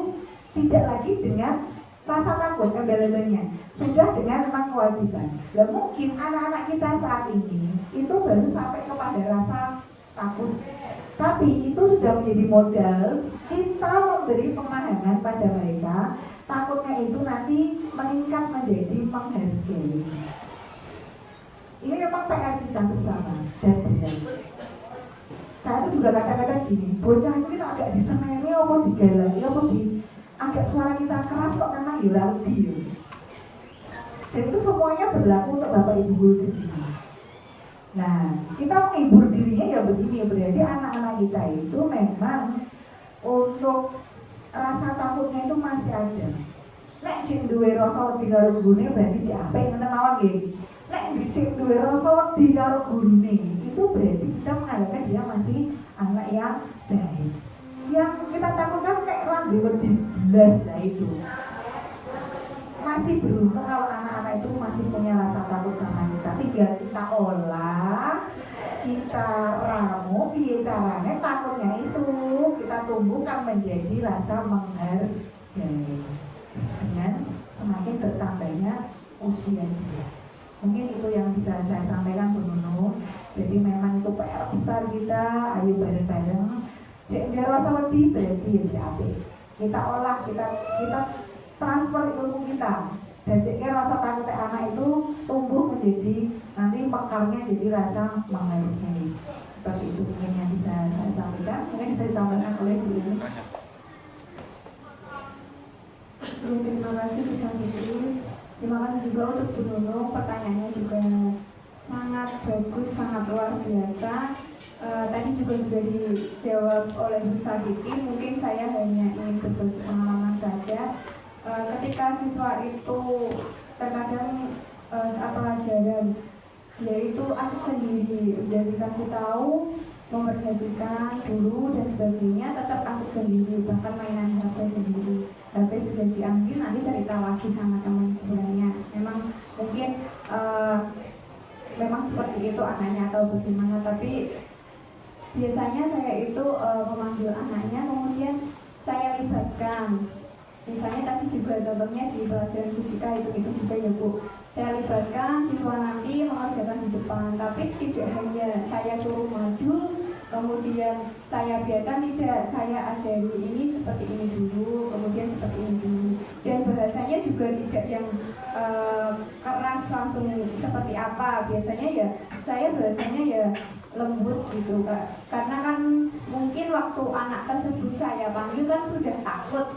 tidak lagi dengan rasa takut embel-embelnya, sudah dengan memang kewajiban. Dan mungkin anak-anak kita saat ini itu baru sampai kepada rasa takut, tapi itu sudah menjadi modal kita memberi pemahaman pada mereka. Takutnya itu nanti meningkat menjadi menghargai. Ini memang PR kita bersama dan benar. Saya itu juga kadang-kadang gini, bocah itu kita agak diseneni apa digalaki apa agak suara kita keras kok memang yurauti. Dan itu semuanya berlaku untuk Bapak Ibu guru di sini. Nah, kita menghibur dirinya ya begini, berarti anak-anak kita itu memang untuk rasa takutnya itu masih ada. Nek cek duwe rasa wedi karo gurune berarti cek apik ngenten mawon nggih. Nek cek duwe rasa wedi karo gurune itu berarti kita menganggap dia masih anak yang baik. Yang kita takutkan nek ra duwe wedi blas lah itu. Masih beruntung kalau anak-anak itu masih punya rasa takut sama kita. Tinggal kita olah, kita ramu, piye caranya takutnya itu kita tumbuhkan menjadi rasa menghargai. dengan semakin bertambahnya usia dia. Mungkin itu yang bisa saya sampaikan Bu Nunung. Jadi memang itu PR besar kita, ayo bareng-bareng. Cek rasa wedi berarti ya CAP. Kita olah, kita transfer ilmu kita. Dan cek rasa takut anak itu tumbuh menjadi nanti mekarnya jadi rasa mengayomi. Seperti itu mungkin yang bisa saya sampaikan. Mungkin bisa ditambahkan oleh Bu ini. Terima kasih Bu Sandri. Terima kasih juga untuk Bu Nunung, pertanyaannya juga sangat bagus, sangat luar biasa. Tadi juga sudah dijawab oleh Bu Sadiki. Mungkin saya hanya ingin berbagi pengalaman saja. Ketika siswa itu terkadang saat pelajaran dia itu asik sendiri, udah dikasih tahu memperhatikan guru dan sebagainya, tetap asik sendiri, bahkan mainan HP sendiri. HP sudah diambil, nanti cerita lagi sama teman sebelahnya. Memang mungkin memang seperti itu anaknya atau bagaimana, tapi biasanya saya itu memanggil anaknya, kemudian saya libatkan. Misalnya tadi juga contohnya di pelajaran fisika itu juga ya Bu, saya libatkan siswa nanti mengerjakan di depan, tapi tidak hanya saya suruh maju kemudian saya biarkan, tidak, saya ajari ini seperti ini dulu, kemudian seperti ini dulu, dan bahasanya juga tidak yang keras langsung seperti apa. Biasanya ya saya bahasanya ya lembut gitu Kak, karena kan mungkin waktu anak tersebut saya panggil kan sudah takut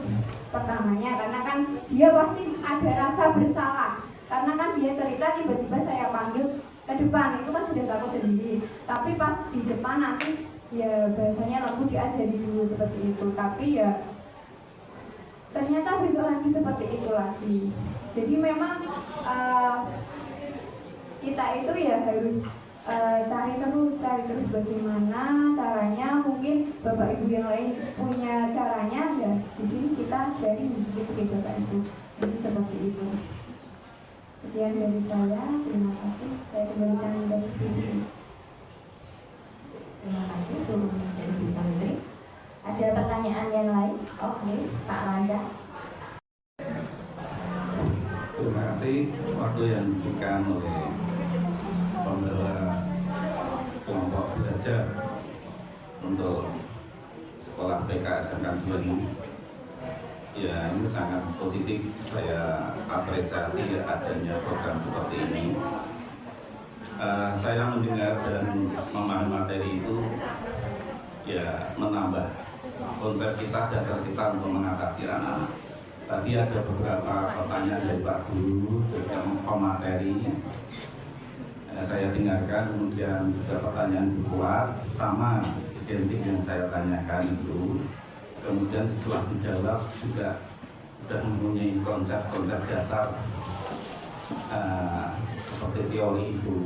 pertamanya, karena kan dia pasti ada rasa bersalah, karena kan dia cerita tiba-tiba saya panggil ke depan, itu kan sudah takut sendiri. Tapi pas di depan nanti ya bahasanya lembut, diajari dulu seperti itu, tapi ya ternyata besok lagi seperti itu lagi. Jadi memang kita itu ya harus cari terus bagaimana caranya. Mungkin Bapak Ibu yang lain punya caranya, ya di sini kita sharing sedikit Bapak Ibu. Jadi seperti itu. Sekian dari saya, terima kasih. Saya kembalikan dari sini. Terima kasih Bu Sandri. Ada pertanyaan yang lain? Oke, Pak Lanca. Terima kasih waktu yang diberikan oleh pembela kelompok belajar untuk sekolah PK SMK Juwani. Ya, ini sangat positif, saya apresiasi adanya program seperti ini. Saya mendengar dan memahami materi itu ya menambah konsep kita, dasar kita untuk mengatasi anak-anak. Tadi ada beberapa pertanyaan dari Pak Guru tentang pemateri. Saya dengarkan, kemudian juga pertanyaan dibuat sama identik yang saya tanyakan itu. Kemudian setelah dijawab juga sudah mempunyai konsep-konsep dasar seperti teori itu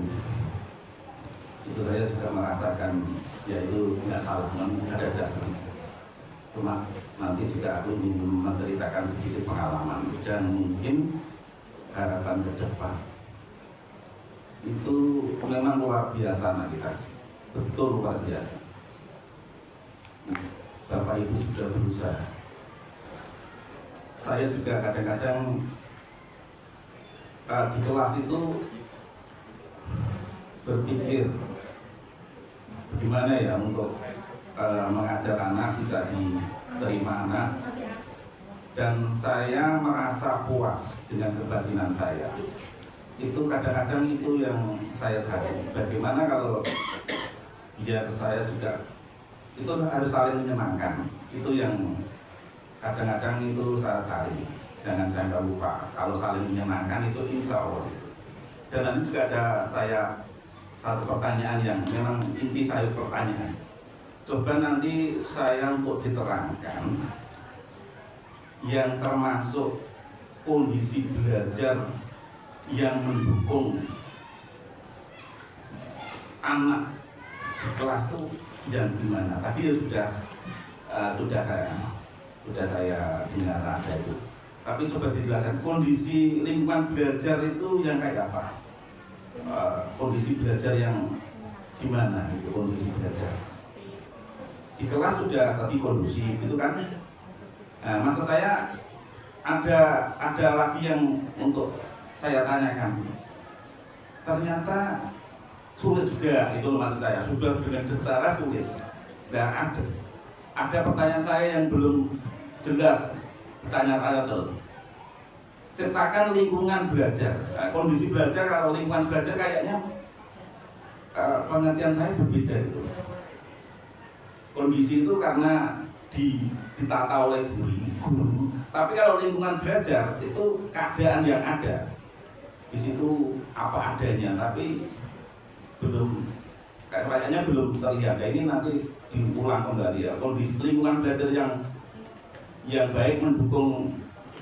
saya juga merasakan ya itu nggak salah, memang ada dasarnya. Cuma nanti juga aku ingin menceritakan sedikit pengalaman dan mungkin harapan ke depan. Itu memang luar biasa anak kita, betul luar biasa. Bapak Ibu sudah berusaha. Saya juga kadang-kadang di kelas itu berpikir bagaimana ya untuk mengajar anak bisa diterima anak, dan saya merasa puas dengan kebatinan saya. Itu kadang-kadang itu yang saya cari. Bagaimana kalau biar saya juga itu harus saling menyenangkan. Itu yang kadang-kadang itu saya cari. Jangan sampai lupa, kalau saling menyenangkan itu insya Allah. Dan nanti juga ada saya satu pertanyaan yang memang inti saya pertanyaan. Coba nanti saya untuk diterangkan yang termasuk kondisi belajar yang mendukung anak di kelas itu yang gimana? Tadi sudah saya dengar ada itu. Tapi coba dijelaskan kondisi lingkungan belajar itu yang kayak apa? Kondisi belajar yang gimana itu kondisi belajar? Di kelas sudah tadi kondusif gitu kan? Maksud saya ada lagi yang untuk saya tanyakan. Ternyata sulit juga, itu maksud saya, sudah dengan secara sulit. Dan ada pertanyaan saya yang belum jelas, tanya-tanya terus. Ciptakan lingkungan belajar. Nah, kondisi belajar, kalau lingkungan belajar kayaknya pengertian saya berbeda itu. Kondisi itu karena ditata oleh guru. Tapi kalau lingkungan belajar itu keadaan yang ada. Di situ apa adanya, tapi kayaknya belum terlihat. Ini nanti diulang kembali ya. Kondisi lingkungan belajar yang baik mendukung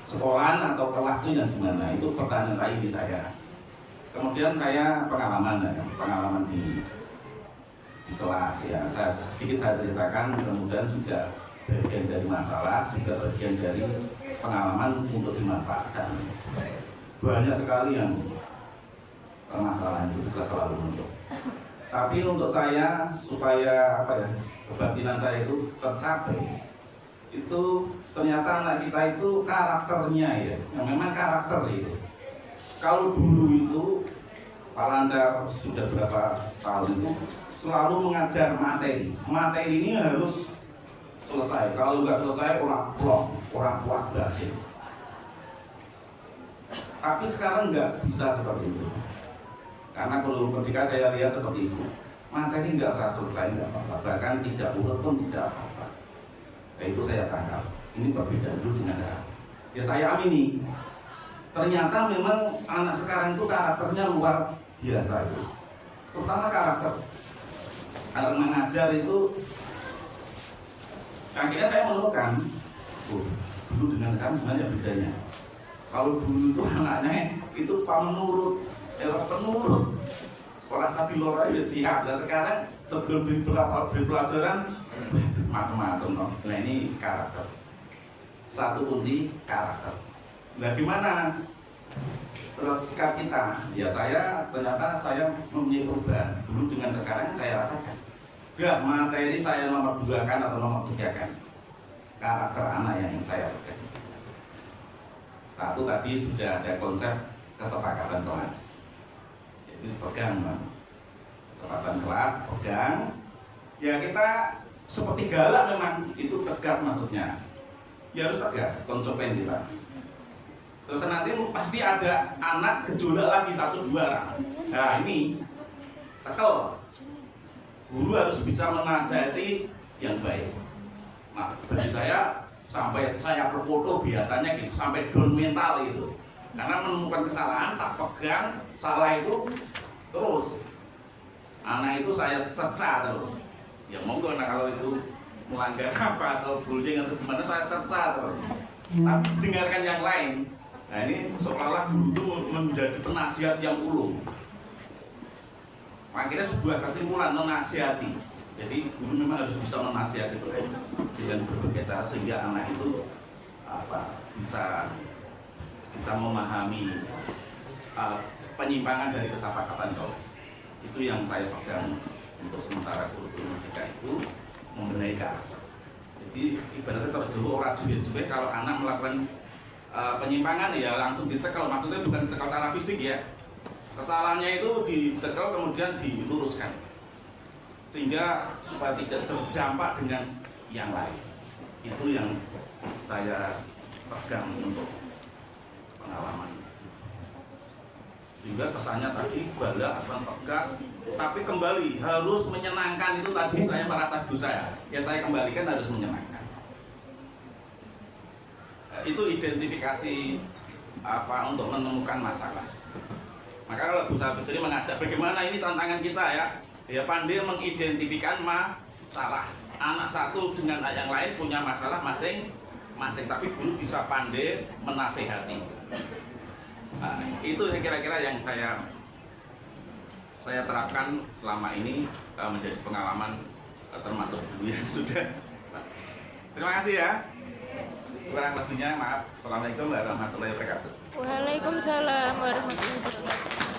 sekolahan atau kelas itu yang gimana? Itu pertanyaan saya di saya. Kemudian saya pengalaman di kelas ya. Sedikit saya ceritakan, kemudian juga bagian dari masalah, juga bagian dari pengalaman untuk dimanfaatkan. Banyak sekali yang permasalahan itu kita selalu muncul. Tapi untuk saya supaya kebatinan saya itu tercapai, itu ternyata anak kita itu karakternya ya, yang memang karakter itu. Kalau dulu itu Pak Lancar sudah berapa tahun itu selalu mengajar materi. Materi ini harus selesai. Kalau nggak selesai orang puas belajar. Tapi sekarang nggak bisa seperti itu. Karena kalau ketika saya lihat seperti itu, materi nggak usah selesai, nggak apa-apa. Bahkan tidak urut pun tidak apa-apa. Nah, itu saya tangkap. Ini berbeda dulu dengan saya. Ya saya amini. Ternyata memang anak sekarang itu karakternya luar biasa itu. Terutama karakter. Kalau mengajar itu, akhirnya saya menemukan, dulu dengan sekarang sebenarnya bedanya. Kalau dulu itu anaknya itu penurut, kalau sapi lora ya siap. Nah sekarang sebelum beri pelajaran macam-macam. Nah ini karakter. Satu kunci karakter. Nah gimana terus sikap kita? Ya ternyata saya mempunyai perubahan. Dulu dengan sekarang saya rasakan. Gak materi saya nomor 2 kan atau nomor 3 kan. Karakter anak yang saya pegang. Satu tadi sudah ada konsep kesepakatan kelas. Jadi pegang, kesepakatan kelas, pegang. Ya kita seperti galak memang, itu tegas maksudnya. Ya harus tegas, konsekuen kita. Terus nanti pasti ada anak gejolak lagi 1-2 orang. Nah ini cekel. Guru harus bisa menasihati yang baik. Nah bagi saya sampai saya berfoto biasanya gitu, sampai down mental gitu. Karena menemukan kesalahan, tak pegang, salah itu terus. Anak itu saya cerca terus. Ya monggo nah kalau itu melanggar apa atau bullying atau gimana saya cerca terus. Tapi dengarkan yang lain. Nah ini seolah guru itu menjadi penasihat yang ulung. Akhirnya sebuah kesimpulan menasihati. Jadi guru memang harus bisa menasihati dengan berbagai cara sehingga anak itu bisa memahami penyimpangan dari kesepakatan kelas. Itu yang saya pegang untuk sementara kurikulum mereka itu membenahi karakter. Jadi ibaratnya kalau dulu orang juga kalau anak melakukan penyimpangan ya langsung dicekal, maksudnya bukan dicekal secara fisik ya. Kesalahannya itu dicekal kemudian diluruskan. Sehingga supaya tidak terdampak dengan yang lain. Itu yang saya pegang untuk pengalaman. Juga kesannya tadi galak, tegas, tapi kembali harus menyenangkan. Itu tadi saya merasa dosa ya saya kembalikan harus menyenangkan. Itu identifikasi untuk menemukan masalah. Maka kalau Bu Sabitri mengajak bagaimana ini tantangan kita ya pandai mengidentifikasi masalah. Anak satu dengan yang lain punya masalah masing-masing, tapi guru bisa pandai menasehati. Nah, itu kira-kira yang saya terapkan selama ini menjadi pengalaman termasuk guru yang sudah. Terima kasih ya. Kurang lebihnya maaf. Assalamualaikum warahmatullahi wabarakatuh. Waalaikumsalam warahmatullahi wabarakatuh.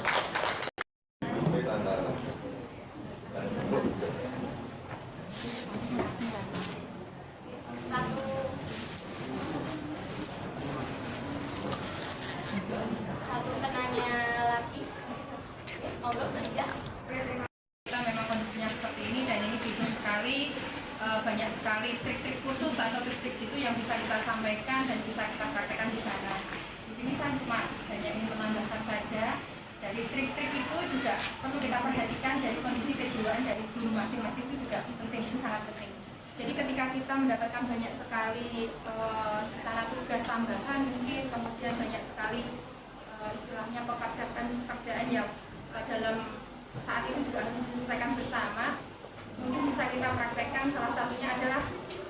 Jadi trik-trik itu juga perlu kita perhatikan dari kondisi kejiwaan dari guru masing-masing itu juga penting, itu sangat penting. Jadi ketika kita mendapatkan banyak sekali sana tugas tambahan mungkin, kemudian banyak sekali istilahnya pekerjaan yang dalam saat itu juga harus diselesaikan bersama, mungkin bisa kita praktekkan. Salah satunya adalah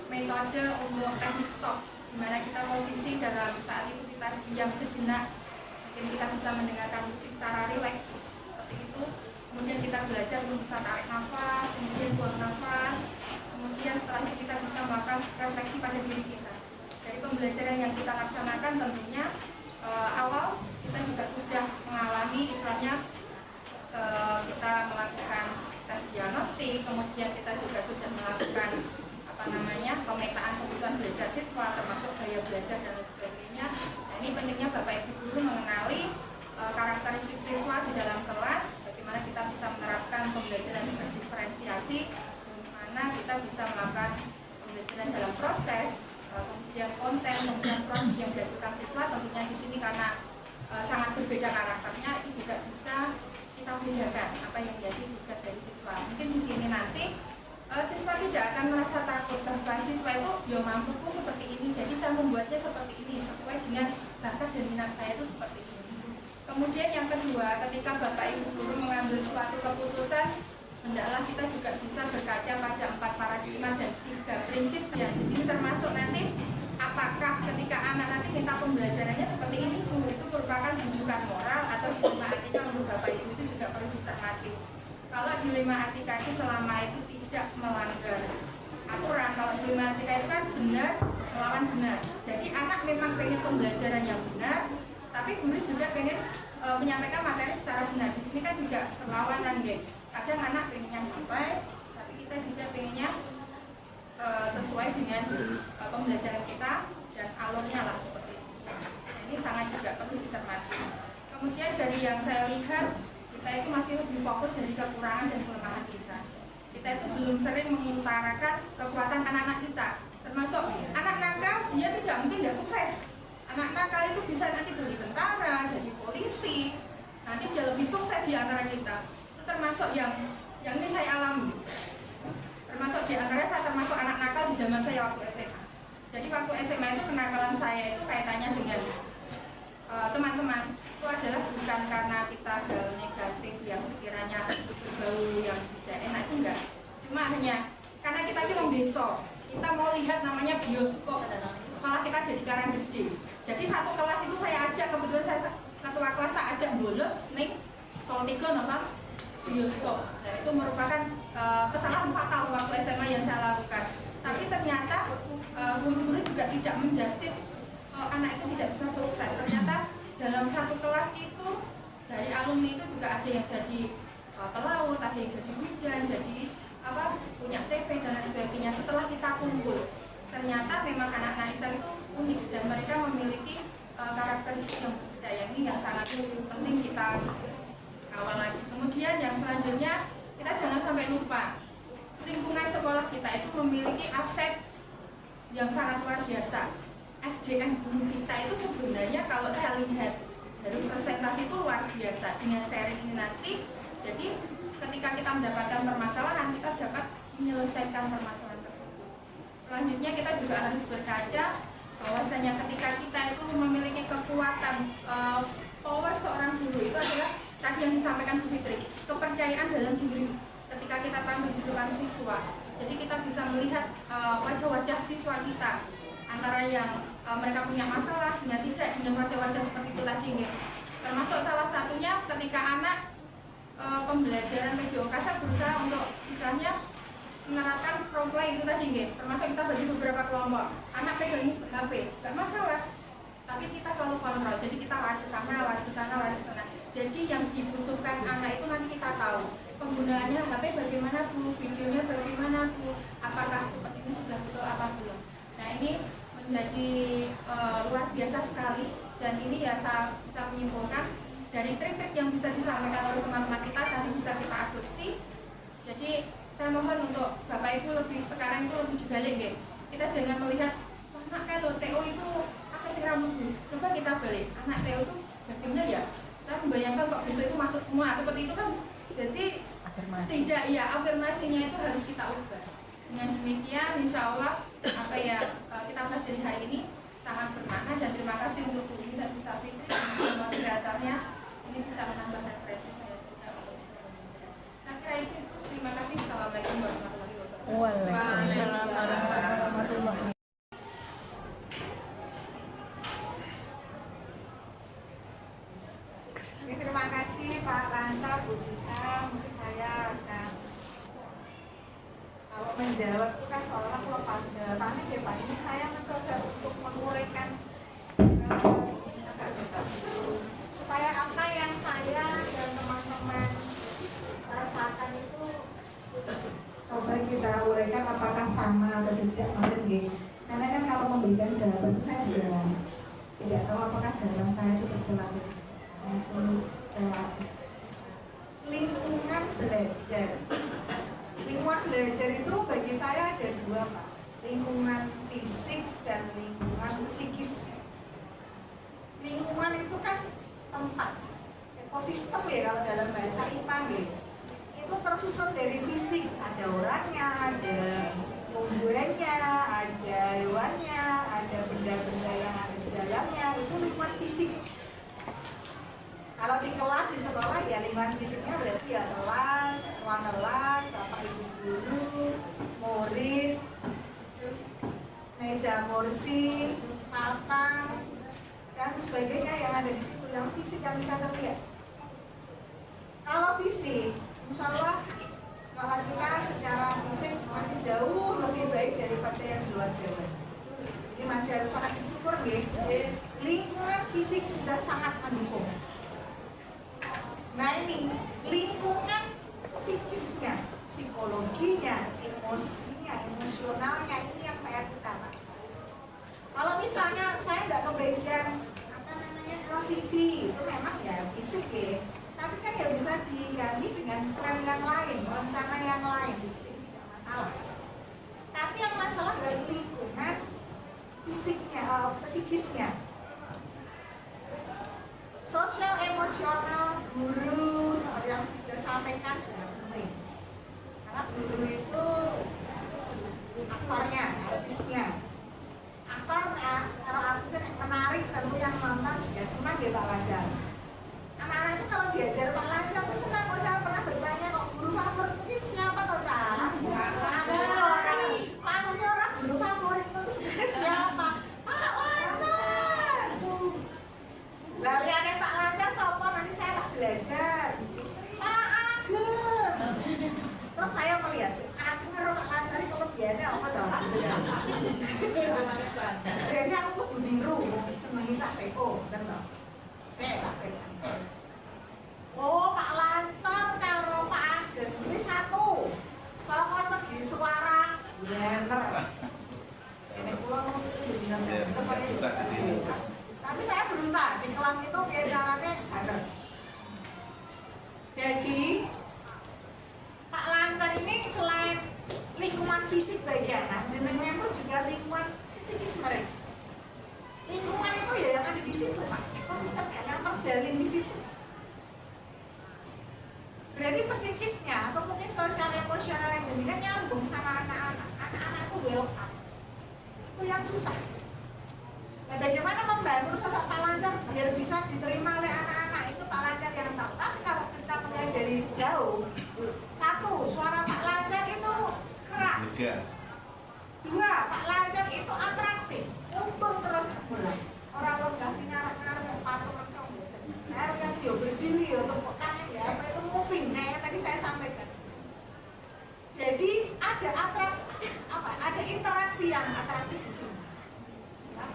metode untuk teknik stop, di mana kita posisi dalam saat itu kita diam sejenak, mungkin kita bisa mendengarkan musik secara rileks seperti itu. Kemudian kita belajar untuk bisa tarik nafas, kemudian buang nafas. Kemudian setelah itu kita bisa melakukan refleksi pada diri kita. Dari pembelajaran yang kita laksanakan tentunya awal kita juga sudah mengalami istilahnya kita melakukan tes diagnostik, kemudian kita juga sudah melakukan pemetaan kebutuhan belajar siswa, termasuk gaya belajar dan lain sebagainya. Nah, ini pentingnya Bapak Ibu guru mengenali karakteristik siswa di dalam kelas, bagaimana kita bisa menerapkan pembelajaran yang berdiferensiasi, di mana kita bisa melakukan pembelajaran dalam proses, kemudian konten, kemudian proses yang dihasilkan siswa. Tentunya di sini karena sangat berbeda karakternya, itu juga bisa kita bedakan apa yang menjadi tugas dari siswa. Mungkin di sini nanti siswa tidak akan merasa takut bahwa siswa itu ya mampuku seperti ini, jadi saya membuatnya seperti ini sesuai dengan bakat dan minat saya itu seperti ini. Kemudian yang kedua, ketika Bapak Ibu guru mengambil suatu keputusan, hendaklah kita juga bisa berkaca pada 4 paradigma dan 3 prinsip yang di sini termasuk nanti apakah ketika anak nanti minta pembelajarannya seperti ini Bu, itu merupakan rujukan moral atau dilema etika menurut Bapak Ibu itu juga perlu dicermati. Kalau dilema etika itu selama itu tidak melanggar aturan, kalau dilema etika itu kan benar melawan benar. Jadi anak memang pengen pembelajaran yang benar, tapi guru juga pengen menyampaikan materi secara benar. Di sini kan juga perlawanan, guys. Kadang anak pengennya santai, tapi kita juga pengennya sesuai dengan pembelajaran kita dan alurnya lah seperti itu. Nah, ini sangat juga perlu dicermati. Kemudian dari yang saya lihat, kita itu masih lebih fokus dari kekurangan dan kelemahan kita. Kita itu belum sering mengutarakan kekuatan anak-anak kita. Termasuk anak nakal, dia tidak mungkin tidak sukses. Anak nakal itu bisa nanti jadi tentara, jadi polisi, nanti dia lebih sukses di antara kita. Itu termasuk yang ini saya alami. Termasuk di antara saya termasuk anak nakal di zaman saya waktu SMA. Jadi waktu SMA itu kenakalan saya itu kaitannya dengan teman-teman. Itu adalah bukan karena kita hal negatif yang sekiranya berbau yang tidak enak, itu enggak. Cuma hanya karena kita itu orang desa, kita mau lihat namanya bioskop. Sekolah kita ada di Karanggede. Jadi satu kelas itu saya ajak, kebetulan saya ketua kelas tak ajak bolos nih Salatiga nonton bioskop. Nah, itu merupakan kesalahan fatal waktu SMA yang saya lakukan. Tapi ternyata guru-guru juga tidak menjustis anak itu tidak bisa sukses. Ternyata dalam satu kelas itu dari alumni itu juga ada yang jadi pelaut, ada yang jadi bidan, jadi punya CV dan lain sebagainya. Setelah kita kumpul, ternyata memang anak-anak itu unik dan mereka memiliki karakteristik yang berbeda. Yang ini yang sangat penting kita kawal lagi. Kemudian yang selanjutnya, kita jangan sampai lupa lingkungan sekolah kita itu memiliki aset yang sangat luar biasa. SDM guru kita itu sebenarnya kalau saya lihat dari presentasi itu luar biasa. Dengan sharing ini nanti, jadi ketika kita mendapatkan permasalahan, kita dapat menyelesaikan permasalahan tersebut. Selanjutnya kita juga harus berkaca bahwasanya ketika kita itu memiliki kekuatan power seorang guru itu adalah tadi yang disampaikan Bu Fitri, kepercayaan dalam diri. Ketika kita tampil di depan siswa, jadi kita bisa melihat wajah-wajah siswa kita, antara yang mereka punya masalah, yang tidak, dengan wajah-wajah seperti itu tadi. Termasuk salah satunya ketika anak pembelajaran PJOK saya berusaha untuk istilahnya menerapkan role play itu tadi, termasuk kita bagi beberapa kelompok. Anak pegang HP, nggak masalah, tapi kita selalu kontrol. Jadi kita lari ke sana, lari ke sana, lari ke sana. Jadi yang dibutuhkan anak itu nanti kita tahu. Penggunaannya HP bagaimana Bu, videonya bagaimana Bu, apakah seperti ini sudah betul apa belum. Nah, ini menjadi luar biasa sekali, dan ini ya saya bisa menyimpulkan dari trik-trik yang bisa disampaikan oleh teman-teman kita tadi bisa kita adopsi. Jadi saya mohon untuk Bapak Ibu lebih sekarang itu lebih dibalik, kita jangan melihat anak kalau TO itu apa sih rambut Bu, coba kita balik, anak TO itu bagaimana ya. Saya membayangkan kok besok itu masuk semua seperti itu kan. Jadi tidak ya, afirmasinya itu harus kita ubah. Dengan demikian insya Allah apa ya kita pelajari hari ini sangat bermakna, dan terima kasih untuk Bu Indi dan Bu Safitri yang moderatornya ini bisa menambah referensi saya juga untuk saya kira itu. Terima kasih. Assalamualaikum warahmatullahi wabarakatuh. Waalaikumsalam warahmatullahi wabarakatuh. Terima kasih Pak Lancar, Bu Cica, untuk saya. Dan kalau menjawab itu kan seolah-olah lepas jawabannya ya Pak. Ini saya mencoba untuk menguraikan supaya apa yang saya dan teman-teman rasakan itu coba kita uraikan apakah sama atau tidak. Maksudnya karena kan kalau memberikan jawaban itu saya juga tidak tahu apakah jawaban saya itu berlaku. Lingkungan belajar. Lingkungan belajar itu bagi saya ada dua Pak. Lingkungan fisik dan lingkungan psikis. Lingkungan itu kan tempat, ekosistem ya kalau dalam bahasa IPA gitu. Itu tersusun dari fisik, ada orangnya, ada tumbuhannya, ada hewannya, ada benda-benda yang ada di dalamnya. Itu lingkungan fisik. Kalau di kelas di sekolah ya lingkungan fisiknya berarti ya kelas, ruang kelas, bapak ibu guru, murid, meja kursi, papan, dan sebagainya yang ada di situ, yang fisik yang bisa terlihat. Kalau fisik, insya Allah sekolah kita secara fisik masih jauh lebih baik daripada yang di luar Jawa. Ini masih harus sangat bersyukur nih. Lingkungan fisik sudah sangat mendukung. Nah ini lingkungan psikisnya, psikologinya, emosinya, emosionalnya ini yang PR kita Pak. Kalau misalnya saya nggak kebagian LCD itu memang ya fisik ya, tapi kan ya bisa diganti dengan tren yang lain, rencana yang lain, jadi tidak masalah. Tapi yang masalah dari lingkungan fisiknya, psikisnya. Sosial emosional guru seperti yang bisa sampaikan sudah penting. Karena guru itu aktornya, artisnya. Aktornya, kalau artisnya yang menarik tentu yang nonton juga senang ya Pak Lancar. Anak-anak itu kalau diajar Pak Lancar itu senang. Kalau saya pernah bertanya kok guru favorit ini siapa toh Cak? Ada orang guru favorit itu sebenarnya siapa? Pak Lancar. Lariannya Pak Lancar sopo nanti saya tak belajar. Pak Ageng. Terus saya melihat si Ageng karo Pak Lancar itu kelebihannya apa toh? Jadi aku kudu niru senengi Cak Peko, bener toh? Saya tak pegang. Oh, Pak Lancar karo Pak Ageng ini satu. Saka segi suara bener. Ini kula bisa ditiru. Tapi saya berusaha di kelas itu kayak caranya bener. Jadi Pak Lancar ini selain lingkungan fisik bagi anak, jenengnya itu juga lingkungan psikis mereka. Lingkungan itu ya yang ada di situ Pak, ekosistemnya yang terjalin di situ. Berarti psikisnya atau mungkin sosial emosional yang jadi kan nyambung sama anak-anak. Anak-anak itu welcome. Itu yang susah. Nah, bagaimana membangun sosok Pak Lancar biar bisa diterima oleh anak-anak itu Pak Lancar yang tahu. Tapi kalau kita melihat dari jauh, satu, suara Pak Lancar itu keras. Dua, Pak Lancar itu atraktif, untung terus mulai. Orang lenggah ngarep-ngarep patung mencong. Saya yang dia berdiri ya, tepuk tangan ya, apa itu moving kayak tadi saya sampaikan. Jadi ada ada interaksi yang atraktif di sini.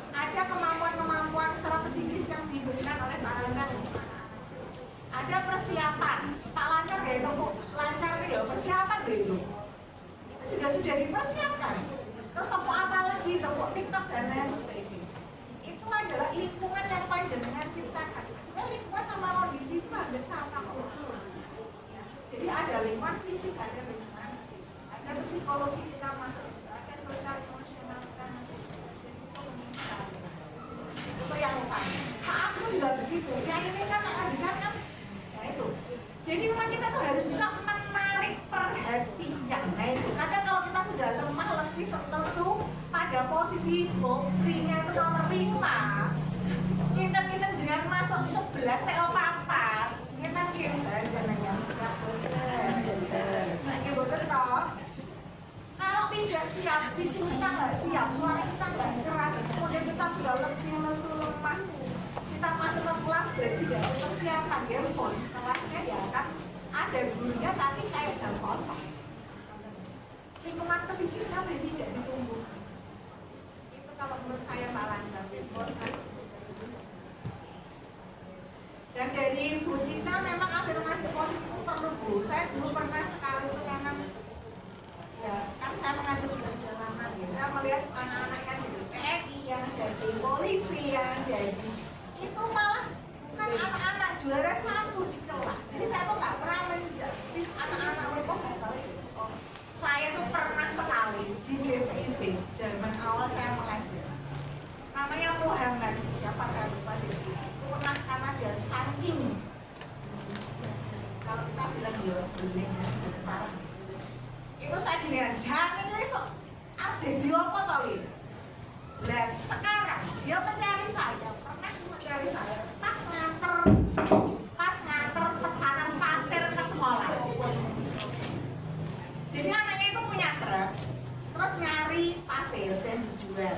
Ada kemampuan-kemampuan secara psikis yang diberikan oleh Pak Lancar. Ada persiapan. Pak Lancar ya itu Lancar ya persiapan itu. Itu juga sudah dipersiapkan. Terus tepuk apa lagi, tepuk TikTok dan lain sebagainya. Itu adalah lingkungan yang paling jenengan ciptakan. Sebenarnya lingkungan sama kondisi itu hampir sama kok. Jadi ada lingkungan fisik, ada lingkungan psikis, ada psikologi kita masuk, ada sosial emosional kita masuk. Itu yang utama. Pak aku juga begitu. Yang ini kan ada kan ya itu harus bisa menarik perhatian. Nah itu kadang kalau kita sudah lemah, letih, lesu pada posisi boprinya itu nomor 5, kita jangan masuk 11 TO papat, kita jangan yang siap betul toh. Kalau tidak siap, fisik kita nggak siap, suara kita nggak keras, kemudian kita sudah letih, lesu, lemah, kita masuk ke kelas berarti tidak ada persiapan, ya pun kelasnya ya kan ada gurunya tapi kayak jam kosong. Lingkungan psikisnya berarti tidak ditumbuhkan. Itu kalau menurut saya Pak Lancar, dan dari Bu Cica memang afirmasi positif itu perlu Bu. Saya dulu pernah sekali itu memang ya kan saya mengajar sudah lama ya. Saya melihat anak-anak yang jadi TNI, yang jadi polisi, yang jadi itu malah bukan anak-anak juara 1 di kelas. Jadi saya tuh nggak pernah menjudge anak-anak oh, saya tuh pernah sekali di BPIB zaman awal saya mengajar. Namanya Muhammad, siapa saya lupa dia. Pernah karena dia saking kalau kita bilang dia beling parah. Itu saya bilang jangan besok ada di apa kali. Dan sekarang dia mencari saya, pernah mencari saya pas nganter pesanan pasir ke sekolah. Jadi anaknya itu punya truk, terus nyari pasir dan dijual.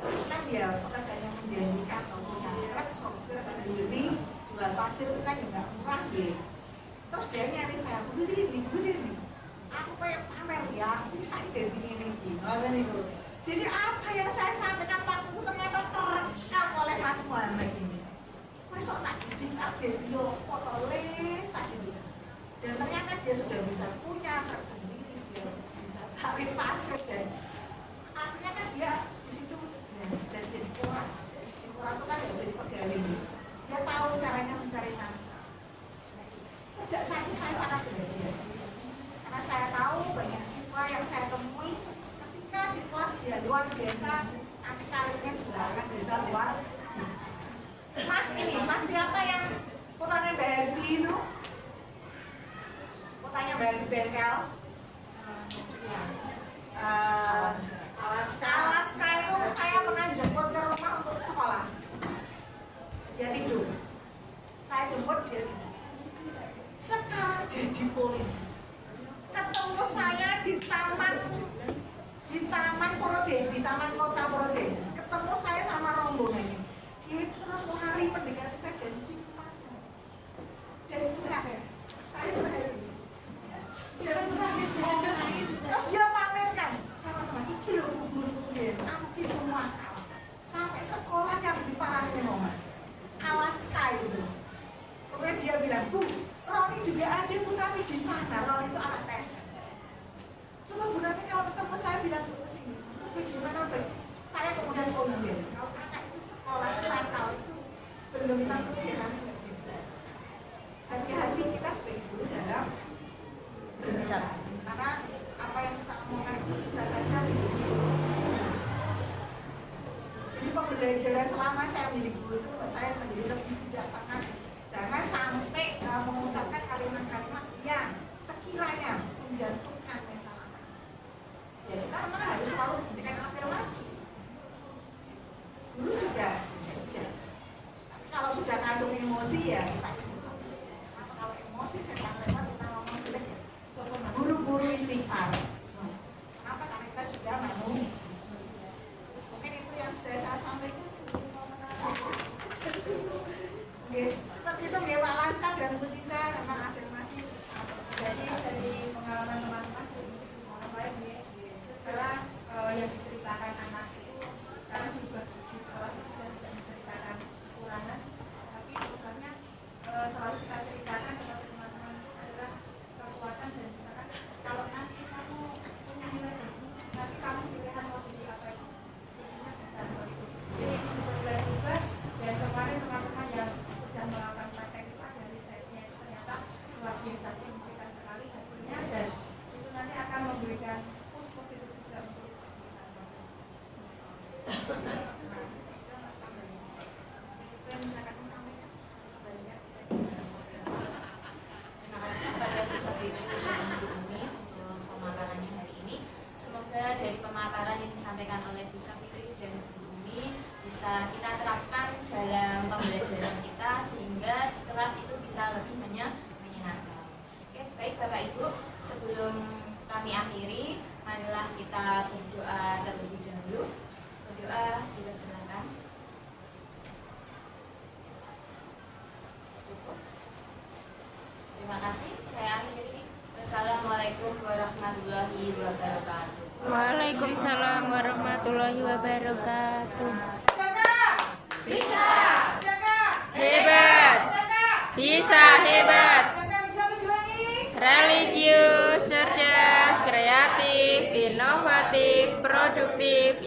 Kan dia pekerjaan yang menjanjikan, kalau punya truk sopir sendiri jual pasir itu kan juga murah deh. Terus dia nyari saya, gue ini aku kayak pamer ya, aku bisa identik ini. Jadi apa yang saya sampaikan waktu itu ternyata terekam oleh Mas Muhammad ini. Masuk nak update video foto saat itu. Dan ternyata dia sudah bisa punya truk sendiri, dia bisa cari pasir dan akhirnya kan dia di situ sudah jadi kurang. Kurang itu kan jadi pegawai. Dia tahu caranya mencari nafkah. Sejak saat itu saya sangat bahagia. Karena saya tahu banyak siswa yang saya temui ketika di kelas dia luar biasa, nanti karirnya juga akan bisa luar biasa. Mas siapa yang putranya Mbak Herdi itu? Putranya Mbak Herdi bengkel? Alaska itu saya pernah jemput ke rumah untuk sekolah. Dia tidur. Saya jemput dia tidur. Sekarang jadi polisi. Ketemu saya di taman Purwodadi, di taman kota Purwodadi. Ketemu saya sama rombongannya. Dia terus lari mendekati saya dan ciuman. Dan saya berhenti. Terus dia pamerkan sama teman, iki loh aku itu makal. Sampai sekolah yang di Parangmoma, Alaska itu. Kemudian dia bilang, Bu, Roni juga ada Bu, tapi di sana Roni itu anak tes. Coba Bu nanti kalau ketemu saya bilang ke sini, bagaimana Pak? Saya kemudian komplain, kalau anak itu sekolah nakal itu belum tentu dia nanti nggak sibuk. Hati-hati kita sebagai guru dalam berbicara, karena apa yang kita omongkan itu bisa saja jadi pembelajaran selama saya menjadi guru itu buat saya menjadi lebih bijaksana. Jangan sampai mengucapkan kalimat-kalimat yang sekiranya menjatuhkan mental anak. Ya kita memang harus selalu memberikan afirmasi. Guru juga kerja. Tapi kalau sudah kandung emosi ya kita istighfar saja. Karena kalau emosi saya lewat kita ngomong jelek ya. Buru-buru istighfar. Kenapa? Karena kita juga manusia. Mungkin itu yang saya sampaikan. kelas itu bisa lebih menyenangkan. Oke, baik Bapak Ibu, sebelum kami akhiri, marilah kita berdoa terlebih dahulu. Berdoa, dipersilakan. Cukup. Terima kasih. Saya akhiri. Wassalamualaikum warahmatullahi wabarakatuh. Waalaikumsalam warahmatullahi wabarakatuh. Bisa. Hebat. Bisa hebat. Religius, cerdas, kreatif, inovatif, produktif,